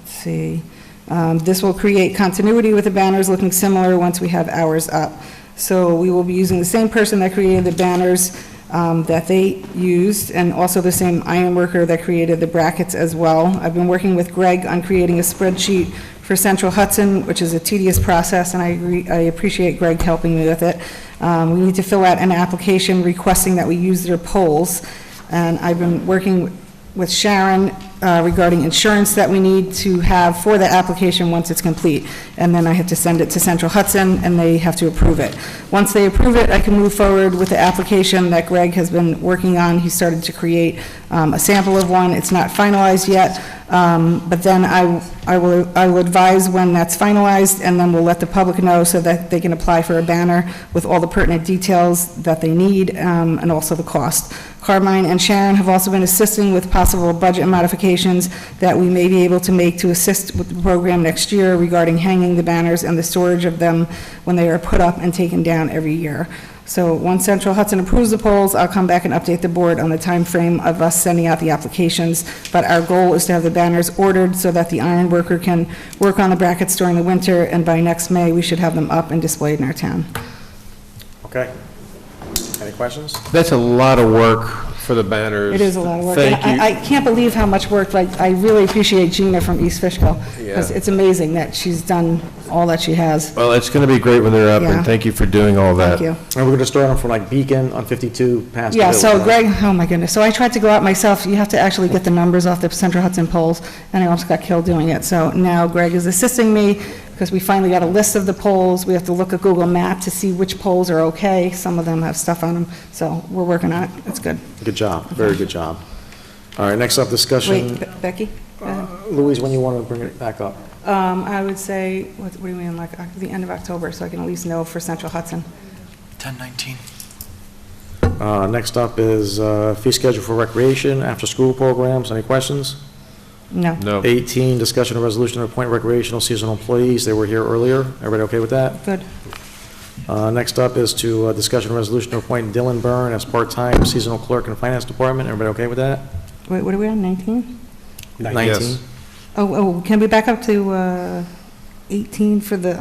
see. This will create continuity with the banners looking similar once we have ours up. So we will be using the same person that created the banners that they used, and also the same iron worker that created the brackets as well. I've been working with Greg on creating a spreadsheet for Central Hudson, which is a tedious process, and I appreciate Greg helping me with it. We need to fill out an application requesting that we use their polls, and I've been working with Sharon regarding insurance that we need to have for the application once it's complete. And then I have to send it to Central Hudson, and they have to approve it. Once they approve it, I can move forward with the application that Greg has been working on. He started to create a sample of one. It's not finalized yet, but then I will advise when that's finalized, and then we'll let the public know so that they can apply for a banner with all the pertinent details that they need, and also the cost. Carmine and Sharon have also been assisting with possible budget modifications that we may be able to make to assist with the program next year regarding hanging the banners and the storage of them when they are put up and taken down every year. So once Central Hudson approves the polls, I'll come back and update the board on the time frame of us sending out the applications. But our goal is to have the banners ordered so that the iron worker can work on the brackets during the winter, and by next May, we should have them up and displayed in our town. Okay. Any questions? That's a lot of work for the banners. It is a lot of work. Thank And you. I can't believe how much work, like, I really appreciate Gina from East Fishkill, because Yeah. it's amazing that she's done all that she has. Well, it's going to be great when they're up, Yeah. and thank you for doing all that. Thank you. And we're going to start them from like Beacon on 52 past the Yeah, village, so right? Greg, oh my goodness, so I tried to go out myself, you have to actually get the numbers off the Central Hudson polls, and I almost got killed doing it, so now Greg is assisting me, because we finally got a list of the polls, we have to look at Google Map to see which polls are okay, some of them have stuff on them, so we're working on it, it's good. Good job, very good job. All right, next up, discussion. Wait, Becky? Go ahead. Louise, when you want to bring it back up? I would say, what do you mean, like, the end of October, so I can at least know for Central Hudson. 10:19. Next up is fee schedule for recreation, after-school programs. Any questions? No. No. 18, discussion of resolution to appoint recreational seasonal employees. They were here earlier. Everybody okay with that? Good. Next up is to discussion of resolution to appoint Dylan Byrne as part-time seasonal clerk in the finance department. Everybody okay with that? Wait, what are we on, 19? 19. Yes. Oh, can we back up to 18 for the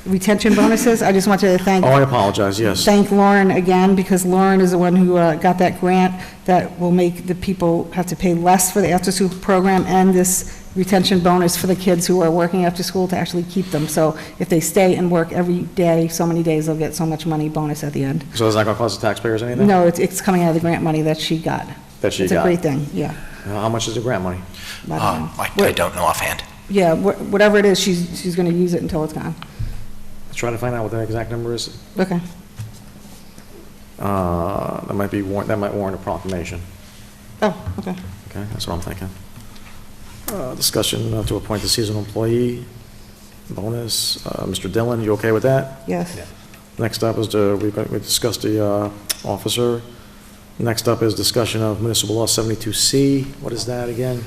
retention bonuses? I just want to thank Oh, I apologize, yes. thank Lauren again, because Lauren is the one who got that grant that will make the people have to pay less for the after-school program and this retention bonus for the kids who are working after school to actually keep them. So if they stay and work every day, so many days, they'll get so much money bonus at the end. So is that going to cost the taxpayers anything? No, it's coming out of the grant money that she got. That she It's a got? great thing, yeah. How much is the grant money? I don't know. I don't know offhand. Yeah, whatever it is, she's going to use it until it's gone. Let's try to find out what the exact number is. Okay. That might warrant a proclamation. Oh, okay. Okay, that's what I'm thinking. Discussion to appoint the seasonal employee bonus. Mr. Dillon, you okay with that? Yes. Next up is we discussed the officer. Next up is discussion of Municipal Law 72C. What is that again?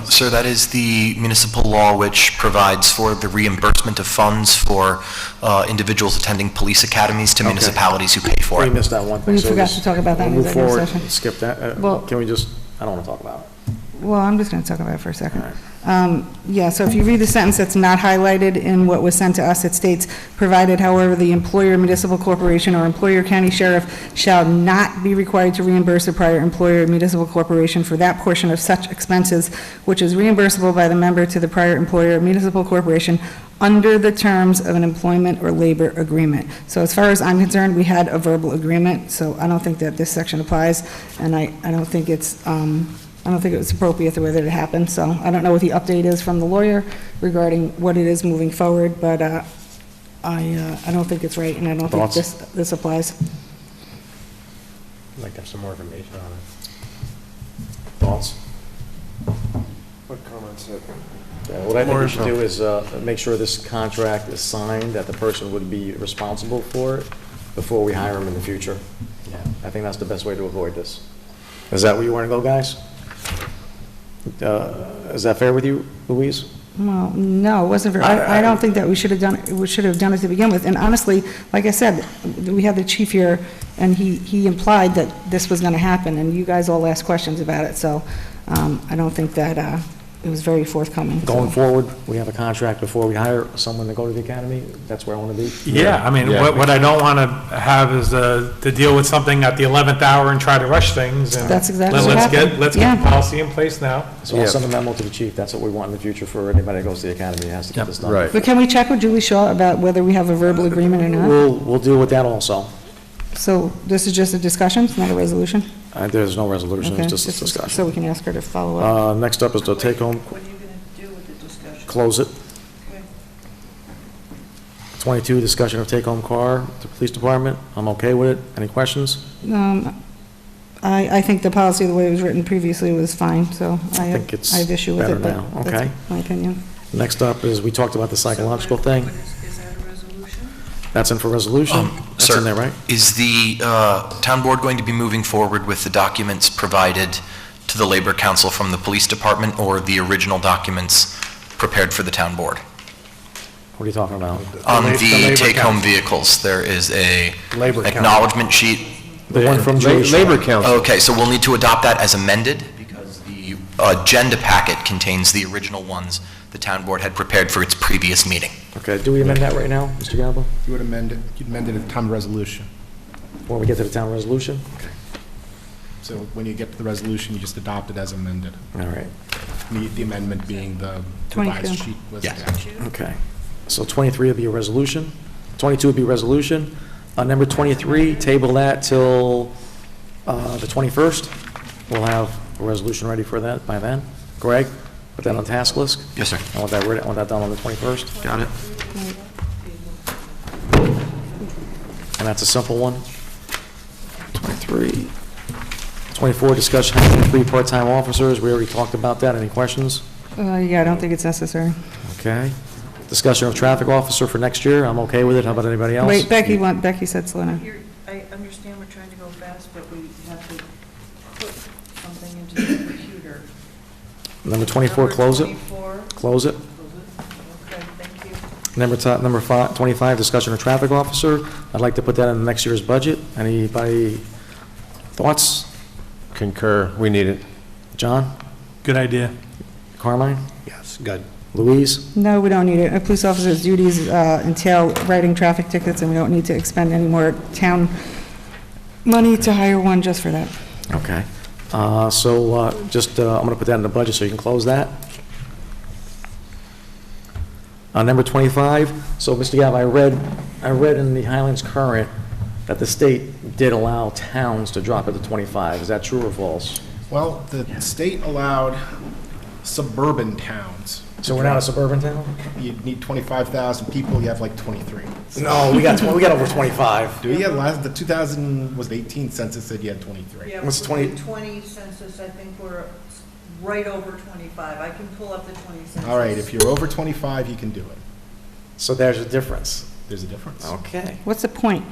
Sir, that is the municipal law which provides for the reimbursement of funds for individuals attending police academies to Okay. municipalities who pay for We it. missed that one thing. We so forgot just- to talk about that in we'll move executive forward, session. skip that. Well- Can we just, I don't want to talk about it. Well, I'm just going to talk about it for a second. Yeah, so if you read the sentence that's not highlighted in what was sent to us, it states, provided, however, the employer, municipal corporation, or employer county sheriff shall not be required to reimburse the prior employer, municipal corporation for that portion of such expenses which is reimbursable by the member to the prior employer, municipal corporation, under the terms of an employment or labor agreement. So as far as I'm concerned, we had a verbal agreement, so I don't think that this section applies, and I don't think it's, I don't think it was appropriate the way that it happened, so I don't know what the update is from the lawyer regarding what it is moving forward, but I don't think it's right, and I don't think Thoughts? this applies. I'd like to have some more information on it. Thoughts? What comments? What I think More we should info. do is make sure this contract is signed, that the person would be responsible for it before we hire them in the future. Yeah. I think that's the best way to avoid this. Is that where you want to go, guys? Is that fair with you, Louise? Well, no, it wasn't very, I don't think that we should have done it to begin with, and honestly, like I said, we had the chief here, and he implied that this was going to happen, and you guys all asked questions about it, so I don't think that it was very forthcoming. so. Going forward, we have a contract before we hire someone to go to the academy. That's where I want to be. Yeah, I mean, Yeah. what I don't want to have is to deal with something at the 11th hour and try to rush things. And That's exactly what let's happened. Let's Yeah. get the policy in place now. So I'll Yeah. send a memo to the chief. That's what we want in the future for anybody that goes to the academy. It has to get this done. Right. But can we check with Julie Shaw about whether we have a verbal agreement or not? We'll deal with that also. So this is just a discussion, it's not a resolution? There's no resolution, Okay, it's just a So discussion. we can ask her to follow up. Next up is the take-home, What are you going to do with the discussion? close it. Okay. 22, discussion of take-home car to police department. I'm okay with it. Any questions? I think the policy, the way it was written previously, was fine, so I think it's have issue with better it, but now. that's Okay. my opinion. Next up is, we talked about the psychological thing. Is that a resolution? That's in for resolution? That's Sir, in there, right? is the town board going to be moving forward with the documents provided to the Labor Council from the police department, or the original documents prepared for the town board? What are you talking about? On the the labor take-home council. vehicles, there is a Labor council. acknowledgement sheet. The one from Jewish. Labor Council. Okay, so we'll need to adopt that as amended, because the agenda packet contains the original ones the town board had prepared for its previous meeting. Okay, do we amend that right now, Mr. Gallo? You would amend it, you'd amend it at the time of resolution. When we get to the town resolution? So when you get to the resolution, you just adopt it as amended. All right, The amendment being the 22. revised sheet was Yes. attached. okay. So 23 will be a resolution, 22 will be a resolution. Number 23, table that till the 21st. We'll have a resolution ready for that by then. Greg, put that on task list. Yes, sir. I want that ready, I want that done on the 21st. Got it. And that's a simple one. 23. 24, discussion having 3 part-time officers. We already talked about that. Any questions? Yeah, I don't think it's necessary. Okay. Discussion of traffic officer for next year. I'm okay with it. How about anybody else? Wait, Becky said slow down. I understand we're trying to go fast, but we have to put something into the computer. Number 24, close it. 24. Close it. Okay, thank you. Number 25, discussion of traffic officer. I'd like to put that in next year's budget. Anybody thoughts? Concur, we need it. John? Good idea. Carmine? Yes, good. Louise? No, we don't need it. A police officer's duties entail writing traffic tickets, and we don't need to expend any more town money to hire one just for that. Okay. I'm going to put that in the budget so you can close that. Number 25, so Mr. Gav, I read in the Highlands Current that the state did allow towns to drop it to 25. Is that true or false? Well, the state allowed suburban towns. So we're not a suburban town? You need 25,000 people, you have like 23. No, we got over 25. Do you have the 2000, was the 18 census said you had 23? Yeah, What's with 20? the 20 census, I think we're right over 25. I can pull up the 20 census. All right, if you're over 25, you can do it. So there's a difference. There's a difference. Okay. What's the point?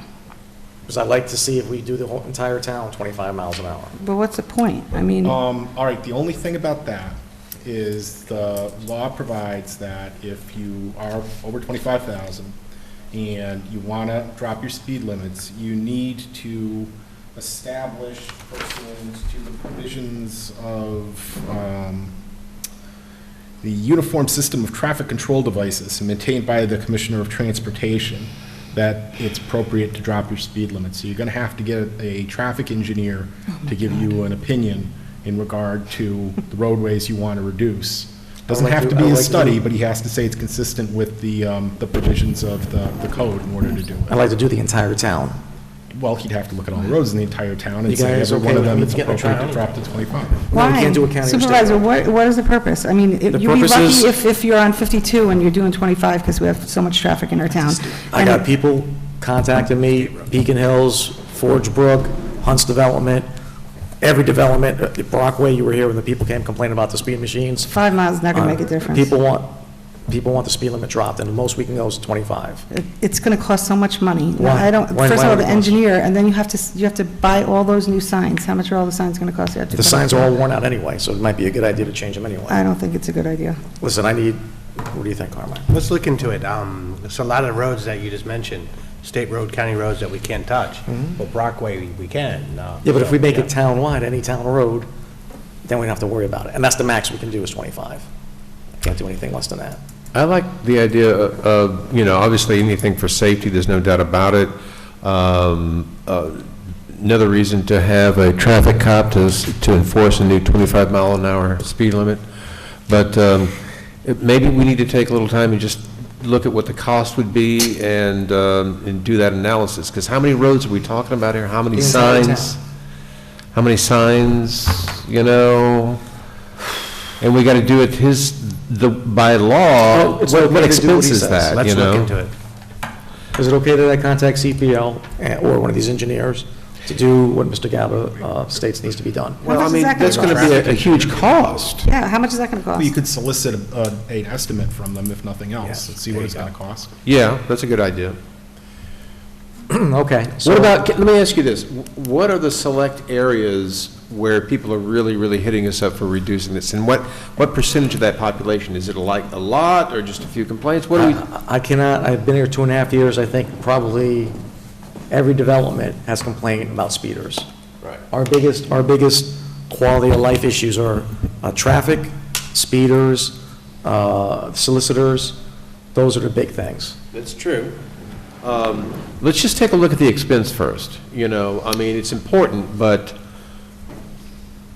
Because I'd like to see if we do the whole entire town 25 miles an hour. But what's the point? I mean, All right, the only thing about that is the law provides that if you are over 25,000 and you want to drop your speed limits, you need to establish pursuant to the provisions of the Uniform System of Traffic Control Devices maintained by the Commissioner of Transportation that it's appropriate to drop your speed limit. So you're going to have to get a traffic engineer to give you an opinion in regard to the roadways you want to reduce. Doesn't have to be a study, but he has to say it's consistent with the provisions of the code in order to do I'd it. like to do the entire town. Well, he'd have to look at all the roads in the entire town You and say guys every okay one of with them me it's getting a appropriate to trial? drop to 25. No, we why? can't do a county or state Supervisor, road. what is the purpose? I mean, you'd be purpose lucky is- if you're on 52 and you're doing 25 because we have so much traffic in our town. I got people contacting me, Beacon Hills, Forge Brook, Hunts Development, every development, Brockway, you were here when the people came complaining about the speed machines. 5 miles is not going to make a difference. People want the speed limit dropped, and the most we can go is 25. It's going to cost so much money. Why? I don't, Why- first why of all, would the it cost? engineer, and then you have to buy all those new signs. How much are all the signs going to cost? You have to The put signs up- are all worn out anyway, so it might be a good idea to change them anyway. I don't think it's a good idea. Listen, what do you think, Carmine? Let's look into it. So a lot of the roads that you just mentioned, state road, county roads that we can't touch, but Brockway, we can. Yeah, but if we make it town-wide, any town road, then we don't have to worry about it. And that's the max we can do is 25. Can't do anything less than that. I like the idea of, obviously anything for safety, there's no doubt about it. Another reason to have a traffic cop to enforce a new 25 mile an hour speed limit. But maybe we need to take a little time and just look at what the cost would be and do that analysis. Because how many roads are we talking about here? How many The entire signs? How many signs, And we got to do it by law, It's what okay to do what he expense is says. that, Let's look into it. Is it okay that I contact CPL or one of these engineers to do what Mr. Gaba states needs to be done? How much is that That's gonna going to be a huge cost. Yeah, how much is that going to Well, you cost? could solicit an estimate from them, if nothing else, and see what there it's you going go. to cost. Yeah, that's a good idea. Okay. What about, let me ask you this, what are the select areas where people are really, really hitting us up for reducing this? And what percentage of that population? Is it like a lot, or just a few complaints? What do we? I cannot, I've been here 2.5 years, I think probably every development has complained about speeders. Right. Our biggest quality of life issues are traffic, speeders, solicitors. Those are the big things. That's true. Let's just take a look at the expense first. You know, I mean, it's important, but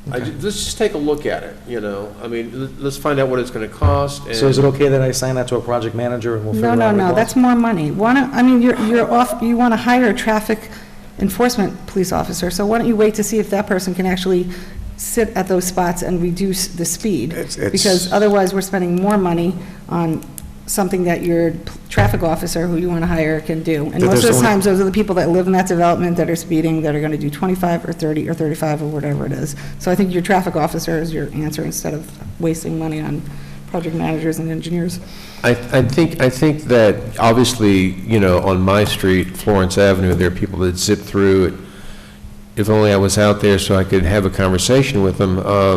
let's just take a look at it, you know? I mean, let's find out what it's going to cost. So is it okay that I sign that to a project manager and we'll figure No, out no, what it no, costs? that's more money. I mean, you're off, you want to hire a traffic enforcement police officer, so why don't you wait to see if that person can actually sit at those spots and reduce the speed? Because otherwise, we're spending more money on something that your traffic officer who you want to hire can do. And most of the times, those are the people that live in that development that are speeding, that are going to do 25 or 30 or 35 or whatever it is. So I think your traffic officer is your answer instead of wasting money on project managers and engineers. I think that, obviously, you know, on my street, Florence Avenue, there are people that zip through it. If only I was out there so I could have a conversation with them,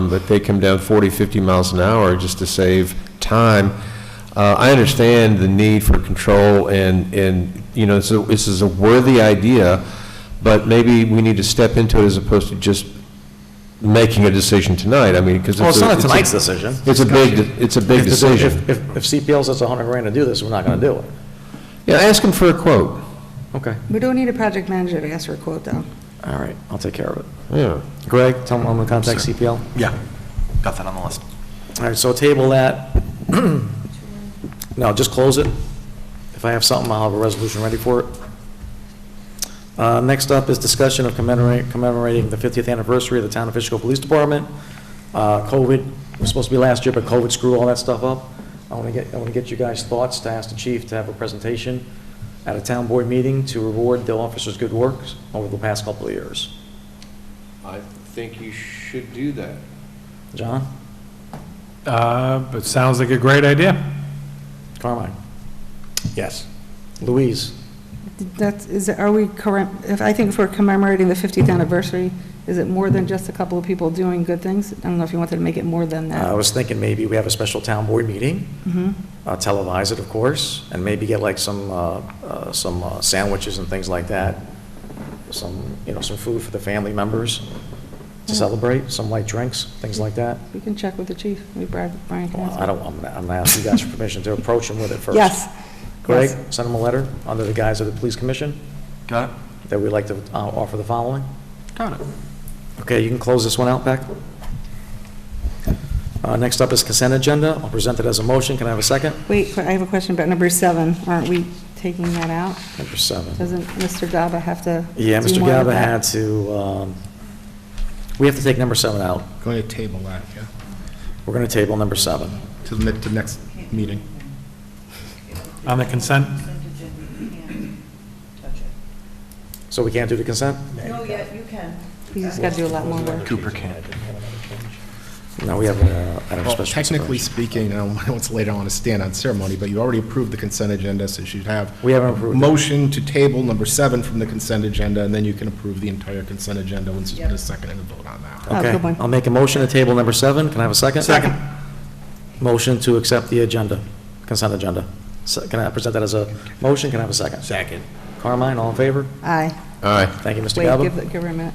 but they come down 40, 50 miles an hour just to save time. I understand the need for control, and you know, so this is a worthy idea, but maybe we need to step into it as opposed to just making a decision tonight. I mean, because Well, it's not tonight's decision. It's a big decision. If CPL says $100,000 to do this, we're not going to do it. Yeah, ask them for a quote. Okay. We don't need a project manager to ask for a quote, though. All right, I'll take care of it. Yeah. Greg, tell them I'm going to contact CPL. Yeah, got that on the list. All right, so table that. No, just close it. If I have something, I'll have a resolution ready for it. Next up is discussion of commemorating the 50th anniversary of the Town of Fishkill Police Department. COVID was supposed to be last year, but COVID screwed all that stuff up. I want to get you guys' thoughts, to ask the chief to have a presentation at a town board meeting to reward the officers' good work over the past couple of years. I think you should do that. John? It sounds like a great idea. Carmine? Yes. Louise? Are we current, I think if we're commemorating the 50th anniversary, is it more than just a couple of people doing good things? I don't know if you wanted to make it more than that. I was thinking maybe we have a special town board meeting, televise it, of course, and maybe get like some sandwiches and things like that. Some food for the family members to celebrate, some light drinks, things like that. We can check with the chief. Brian can Well, answer. I'm gonna ask you guys for permission to approach him with it first. Yes. Greg, Yes. send him a letter under the guise of the police commission Got it? that we'd like to offer the following. Got it. Okay, you can close this one out, Beck. Next up is consent agenda. I'll present it as a motion. Can I have a second? Wait, I have a question about number 7. Aren't we taking that out? Number 7. Doesn't Mr. Gaba have to Yeah, do Mr. more with Gaba that? had to, we have to take number 7 out. Going to table that, yeah, We're going to table number 7. to the next meeting. On the consent? So we can't do the consent? No, yeah, you can. We just got to do a lot more work. Cooper can't. No, we haven't added a Well, special technically consideration. speaking, I know it's late, I don't want to stand on ceremony, but you already approved the consent agenda, so you should have We haven't approved it. motion to table number 7 from the consent agenda, and then you can approve the entire consent agenda once there's been a second and a vote on that. Oh, Okay, good one. I'll make a motion to table number 7. Can I have a second? Second. Motion to accept the agenda, consent agenda. Can I present that as a motion? Can I have a second? Second. Carmine, all in favor? Aye. All right. Thank you, Mr. Wait, Gaba. give her a minute.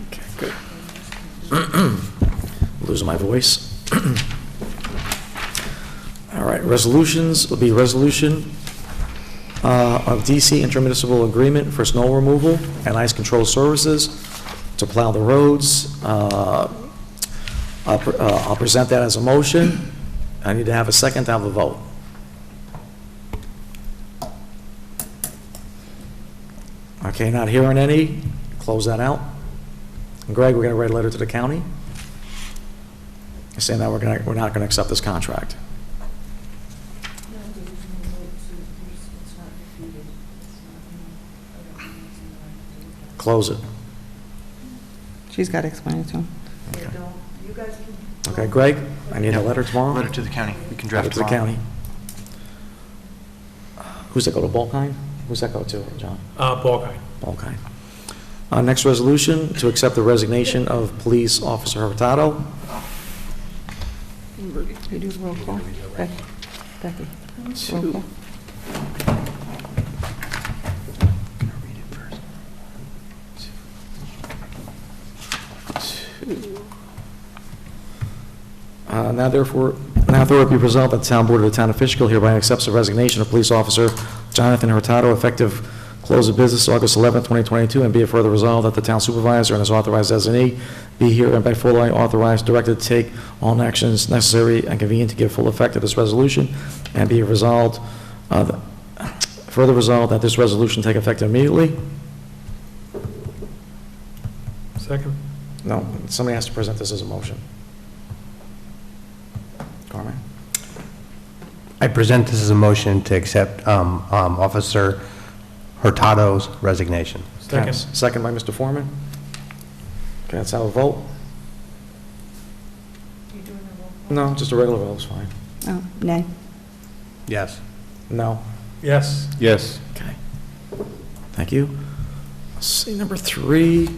Okay, good. Losing my voice. All right, resolutions will be resolution of DC intermunicipal agreement for snow removal and ice control services to plow the roads. I'll present that as a motion. I need to have a second to have a vote. Okay, not hearing any, close that out. And Greg, we're going to write a letter to the county saying that we're not going to accept this contract. Close it. She's got to explain it to him. You guys can. Okay, Greg, I need a letter tomorrow. Letter to the county. We can Letter draft to the tomorrow. county. Who's that, go to Balkine? Who's that go to, John? Paul Guy. Okay. Next resolution, to accept the resignation of Police Officer Hurtado. You do roll call. Becky. Roll call. Now therefore be resolved that the Town Board of the Town of Fishkill hereby accepts the resignation of Police Officer Jonathan Hurtado effective close of business August 11, 2022, and be it further resolved that the Town Supervisor and his authorized designee be hereby fully authorized, directed to take all actions necessary and convenient to give full effect to this resolution, and be it resolved, further resolved that this resolution take effect immediately. Second. No, somebody has to present this as a motion. Carmen? I present this as a motion to accept Officer Hurtado's resignation. Second. Second by Mr. Foreman. Okay, let's have a vote. You doing a roll call? No, just a regular vote is fine. Oh, nay. Yes. No. Yes. Yes. Okay. Thank you. Let's see, number 3,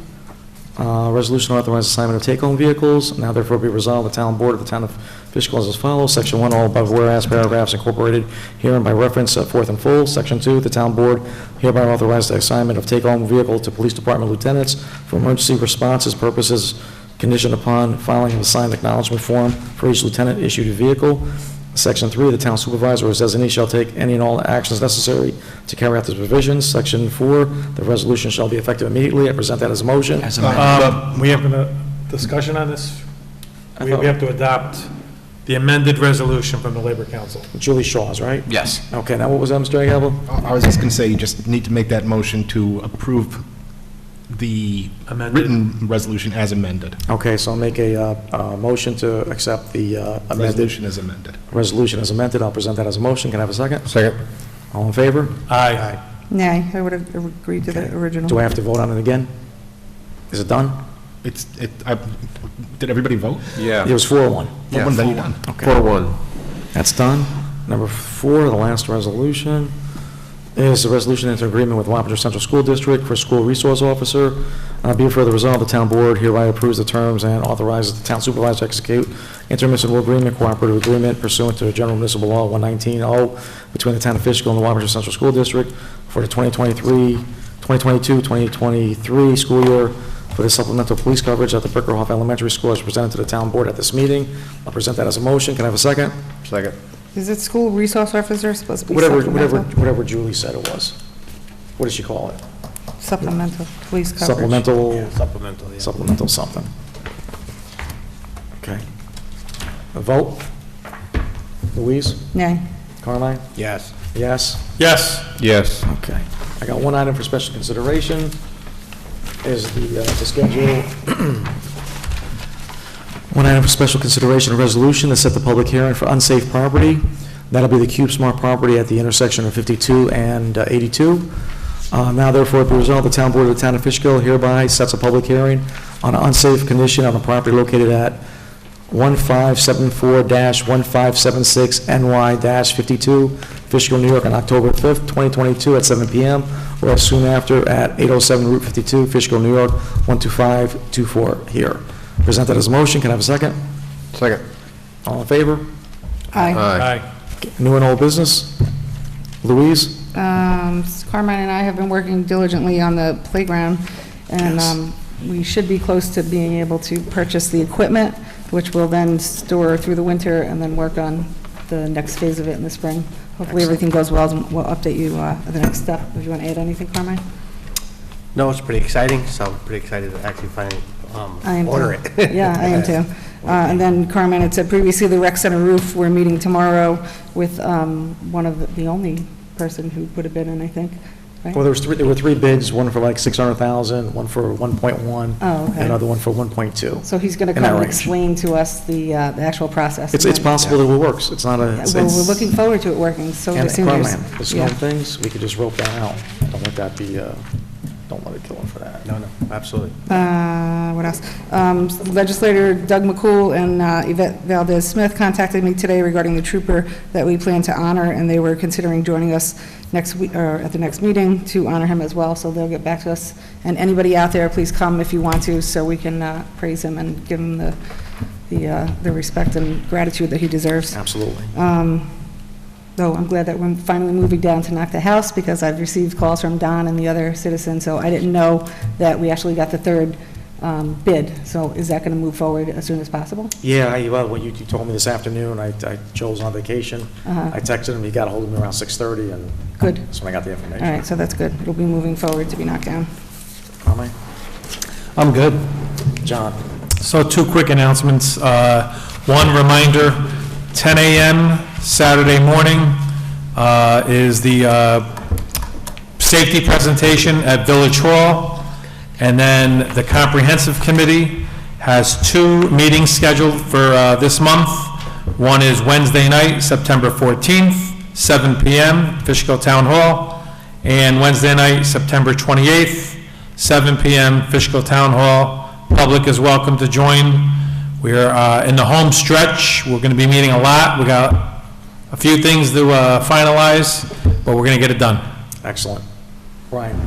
resolution authorizing assignment of take-home vehicles. Now therefore be resolved, the Town Board of the Town of Fishkill is as follows. Section 1, all above whereas paragraphs incorporated herein by reference forth in full. Section 2, the Town Board hereby authorizes the assignment of take-home vehicle to Police Department lieutenants for emergency responses purposes conditioned upon filing of a signed acknowledgement form for each lieutenant issued a vehicle. Section 3, the Town Supervisor or his designee shall take any and all actions necessary to carry out these provisions. Section 4, the resolution shall be effective immediately. I present that as a motion. We have a discussion on this? We have to adopt the amended resolution from the Labor Council. Julie Shaw's, right? Yes. Okay, now what was that, Mr. Aguirre? I was just going to say, you just need to make that motion to approve the written resolution as amended. Okay, so I'll make a motion to accept the amended Resolution as amended. resolution as amended. I'll present that as a motion. Can I have a second? Second. All in favor? Aye. Nay, I would have agreed to the original. Do I have to vote on it again? Is it done? Did everybody vote? Yeah. It was 4-1. Yeah, then you're done. Okay. 4-1. That's done. Number 4, the last resolution, is the resolution into agreement with Wappinger Central School District for school resource officer. Be it further resolved, the Town Board hereby approves the terms and authorizes the Town Supervisor to execute intermunicipal agreement, cooperative agreement pursuant to General Municipal Law 119.0 between the Town of Fishkill and the Wappinger Central School District for the 2022-2023 school year for the supplemental police coverage at the Brickerhoff Elementary School as presented to the Town Board at this meeting. I'll present that as a motion. Can I have a second? Second. Is it school resource officer supposed to be Whatever Julie said it was. What did she call it? Supplemental police coverage. Supplemental, Supplemental, yeah. supplemental something. Okay. A vote? Louise? Nay. Carmine? Yes. Yes? Yes. Yes. Okay. I got one item for special consideration, is the schedule. One item for special consideration, a resolution to set the public hearing for unsafe property. That'll be the Cube Smart property at the intersection of 52 and 82. Now therefore be resolved, the Town Board of the Town of Fishkill hereby sets a public hearing on an unsafe condition on a property located at 1574-1576 NY-52, Fishkill, New York, on October 5th, 2022 at 7 p.m. or as soon after at 807 Route 52, Fishkill, New York, 12524 here. Present that as a motion. Can I have a second? Second. All in favor? Aye. Aye. New and old business? Louise? Carmine and I have been working diligently on the playground, and we should be close to being able to purchase the equipment, which we'll then store through the winter and then work on the next phase of it in the spring. Hopefully everything goes well, and we'll update you at the next step. If you want to add anything, Carmine? No, it's pretty exciting, so I'm pretty excited to actually finally I am order too. it. Yeah, I am too. And then Carmen had said previously the rec center roof, we're meeting tomorrow with one of the only person who put a bid in, I think, right? Well, there were 3 bids, one for like 600,000, one for 1.1, Oh, okay. and another one for 1.2. So he's going to In that come and range. explain to us the actual process. It's possible that it works. It's not a... Well, we're looking forward to it working, so And the seniors. Carmine, the small things, we could just rope that out. Don't let that be Don't let it kill him for that. No, absolutely. What else? Legislator Doug McCool and Yvette Valdez-Smith contacted me today regarding the trooper that we plan to honor, and they were considering joining us next week, or at the next meeting, to honor him as well, so they'll get back to us. And anybody out there, please come if you want to, so we can praise him and give him the respect and gratitude that he deserves. Absolutely. Though I'm glad that we're finally moving down to knock the house, because I've received calls from Don and the other citizens, so I didn't know that we actually got the third bid. So is that going to move forward as soon as possible? Yeah, well, when you told me this afternoon, Joe was on vacation. I texted him, he got a hold of me around 6:30, and Good. that's when I got the information. All right, so that's good. It'll be moving forward to be knocked down. Conley? I'm good. John? So 2 quick announcements. One reminder, 10 a.m. Saturday morning is the safety presentation at Village Hall. And then the Comprehensive Committee has 2 meetings scheduled for this month. One is Wednesday night, September 14th, 7 p.m., Fishkill Town Hall. And Wednesday night, September 28th, 7 p.m., Fishkill Town Hall. Public is welcome to join. We're in the home stretch. We're going to be meeting a lot. We got a few things to finalize, but we're going to get it done. Excellent. Brian?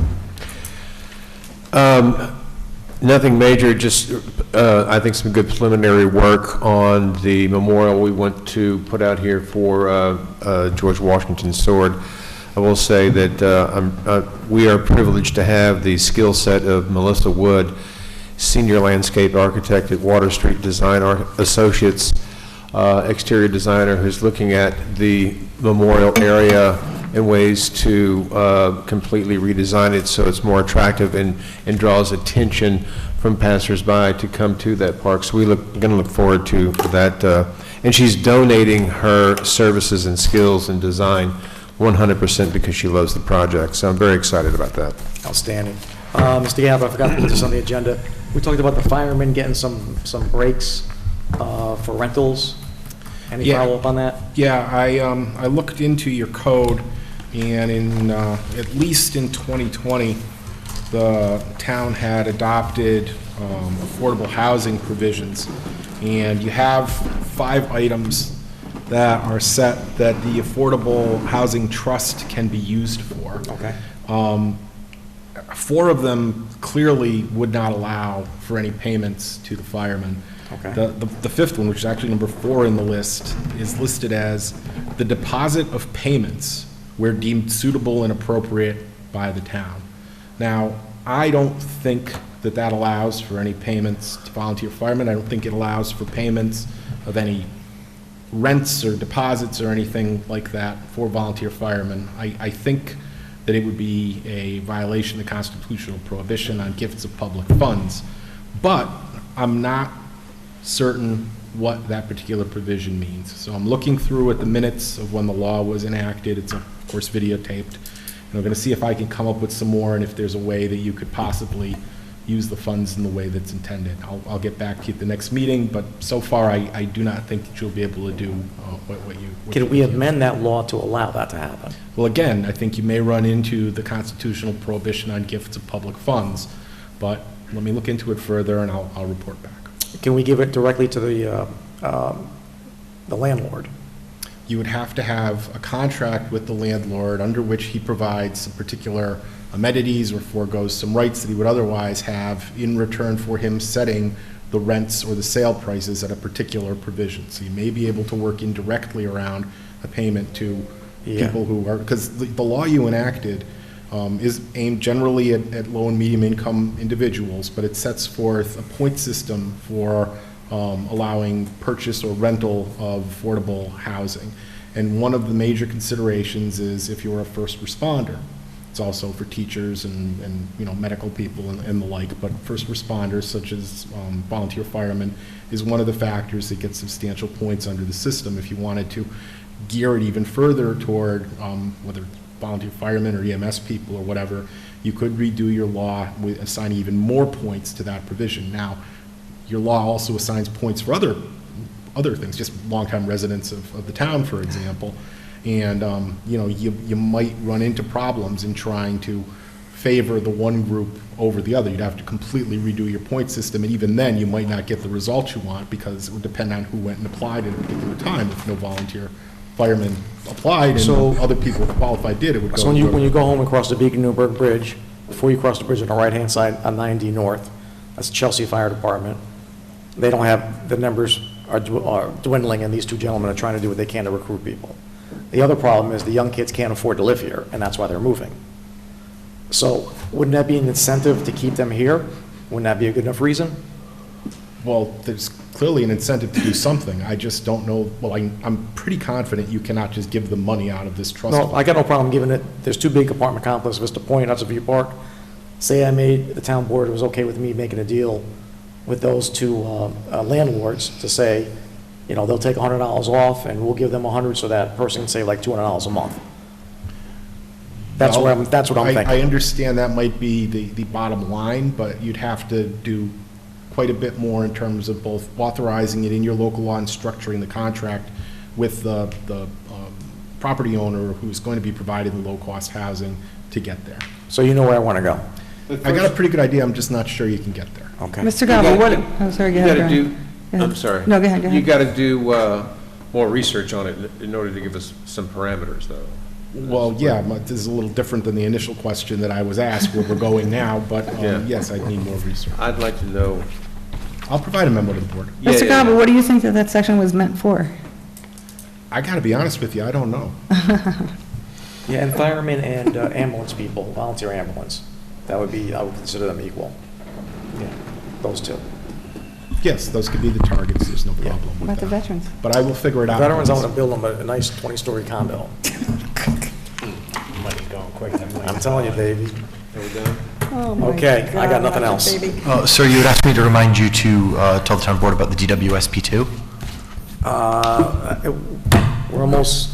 Nothing major, just I think some good preliminary work on the memorial we want to put out here for George Washington's sword. I will say that we are privileged to have the skill set of Melissa Wood, senior landscape architect at Water Street Design Associates, exterior designer, who's looking at the memorial area and ways to completely redesign it so it's more attractive and draws attention from passersby to come to that park. So we're going to look forward to that. And she's donating her services and skills in design 100% because she loves the project. So I'm very excited about that. Outstanding. Mr. Gavin, I forgot to put this on the agenda. We talked about the firemen getting some breaks for rentals. Any follow-up on that? Yeah, I looked into your code, and in at least in 2020, the town had adopted affordable housing provisions, and you have 5 items that are set that the Affordable Housing Trust can be used for. Okay. 4 of them clearly would not allow for any payments to the firemen. Okay. The 5th one, which is actually number 4 in the list, is listed as the deposit of payments where deemed suitable and appropriate by the town. Now, I don't think that that allows for any payments to volunteer firemen. I don't think it allows for payments of any rents or deposits or anything like that for volunteer firemen. I think that it would be a violation of the constitutional prohibition on gifts of public funds. But I'm not certain what that particular provision means. So I'm looking through at the minutes of when the law was enacted. It's, of course, videotaped. And I'm going to see if I can come up with some more and if there's a way that you could possibly use the funds in the way that's intended. I'll get back to you at the next meeting, but so far I do not think that you'll be able to do what you... Can we amend that law to allow that to happen? Well, again, I think you may run into the constitutional prohibition on gifts of public funds, but let me look into it further and I'll report back. Can we give it directly to the landlord? You would have to have a contract with the landlord under which he provides some particular amenities or foregoes some rights that he would otherwise have in return for him setting the rents or the sale prices at a particular provision. So you may be able to work indirectly around a payment to people who are, because the law you enacted is aimed generally at low and medium income individuals, but it sets forth a point system for allowing purchase or rental of affordable housing. And one of the major considerations is if you're a first responder. It's also for teachers and medical people and the like, but first responders such as volunteer firemen is one of the factors that gets substantial points under the system. If you wanted to gear it even further toward whether it's volunteer firemen or EMS people or whatever, you could redo your law with assigning even more points to that provision. Now, your law also assigns points for other things, just longtime residents of the town, for example. And you might run into problems in trying to favor the one group over the other. You'd have to completely redo your point system, and even then, you might not get the results you want, because it would depend on who went and applied at a particular time. If no volunteer firemen applied and other people qualified did, it would go. So when you go home and cross the Beacon-Newburgh Bridge, before you cross the bridge on the right-hand side on 90 North, that's Chelsea Fire Department, they don't have, the numbers are dwindling, and these two gentlemen are trying to do what they can to recruit people. The other problem is the young kids can't afford to live here, and that's why they're moving. So wouldn't that be an incentive to keep them here? Wouldn't that be a good enough reason? Well, there's clearly an incentive to do something. I just don't know, well, I'm pretty confident you cannot just give them money out of this trust No, fund. I got no problem giving it. There's two big apartment complexes, Vista Point, Hudson View Park. Say I made, the town board was okay with me making a deal with those two landlords to say, you know, they'll take $100 off and we'll give them $100 so that person can save like $200 a month. That's Well, where that's what I'm thinking. I understand that might be the bottom line, but you'd have to do quite a bit more in terms of both authorizing it in your local law and structuring the contract with the property owner who's going to be providing the low-cost housing to get there. So you know where I want to go. I got a pretty good idea, I'm just not sure you can get there. Okay. Mr. Galvo, what, oh, sorry, go You ahead, got to Brian. do, Go ahead. I'm sorry. No, go ahead, go You ahead. got to do more research on it in order to give us some parameters, though. Well, yeah, but this is a little different than the initial question that I was asked, where we're going now, but Yeah. yes, I'd need more research. I'd like to know. I'll provide a memo to the board. Mr. Galvo, what do you think that that section was meant for? I got to be honest with you, I don't know. Yeah, and firemen and ambulance people, volunteer ambulance, that would be, I would consider them equal. Yeah, those two. Yes, those could be the targets, there's no problem What with about the that. veterans? But I will figure it out. Veterans, I want to build them a nice 20-story condo. Money going quick. I'm telling you, baby. Are we done? Oh, my Okay, I got God, nothing else. baby. Sir, you had asked me to remind you to tell the town board about the DWSP2. We're almost,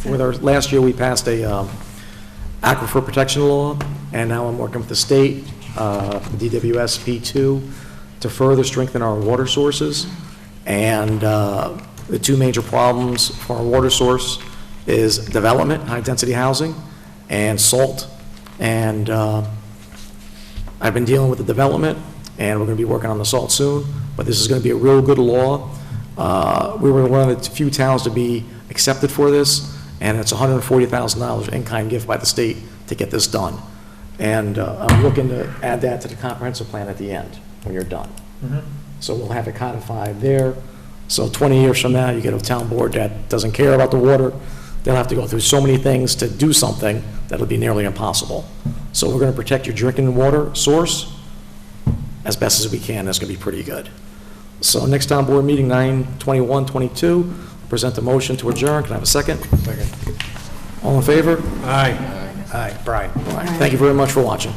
last year we passed a aquifer protection law, and now I'm working with the state, the DWSP2, to further strengthen our water sources. And the two major problems for our water source is development, high-density housing, and salt. And I've been dealing with the development, and we're going to be working on the salt soon, but this is going to be a real good law. We were one of the few towns to be accepted for this, and it's $140,000 in-kind gift by the state to get this done. And I'm looking to add that to the comprehensive plan at the end, when you're done. So we'll have it codified there. So 20 years from now, you get a town board that doesn't care about the water. They'll have to go through so many things to do something that'll be nearly impossible. So we're going to protect your drinking water source as best as we can. That's going to be pretty good. So next town board meeting, 9/21/22, present the motion to adjourn. Can I have a second? Second. All in favor? Aye. Aye, Brian. All right. Thank you very much for watching.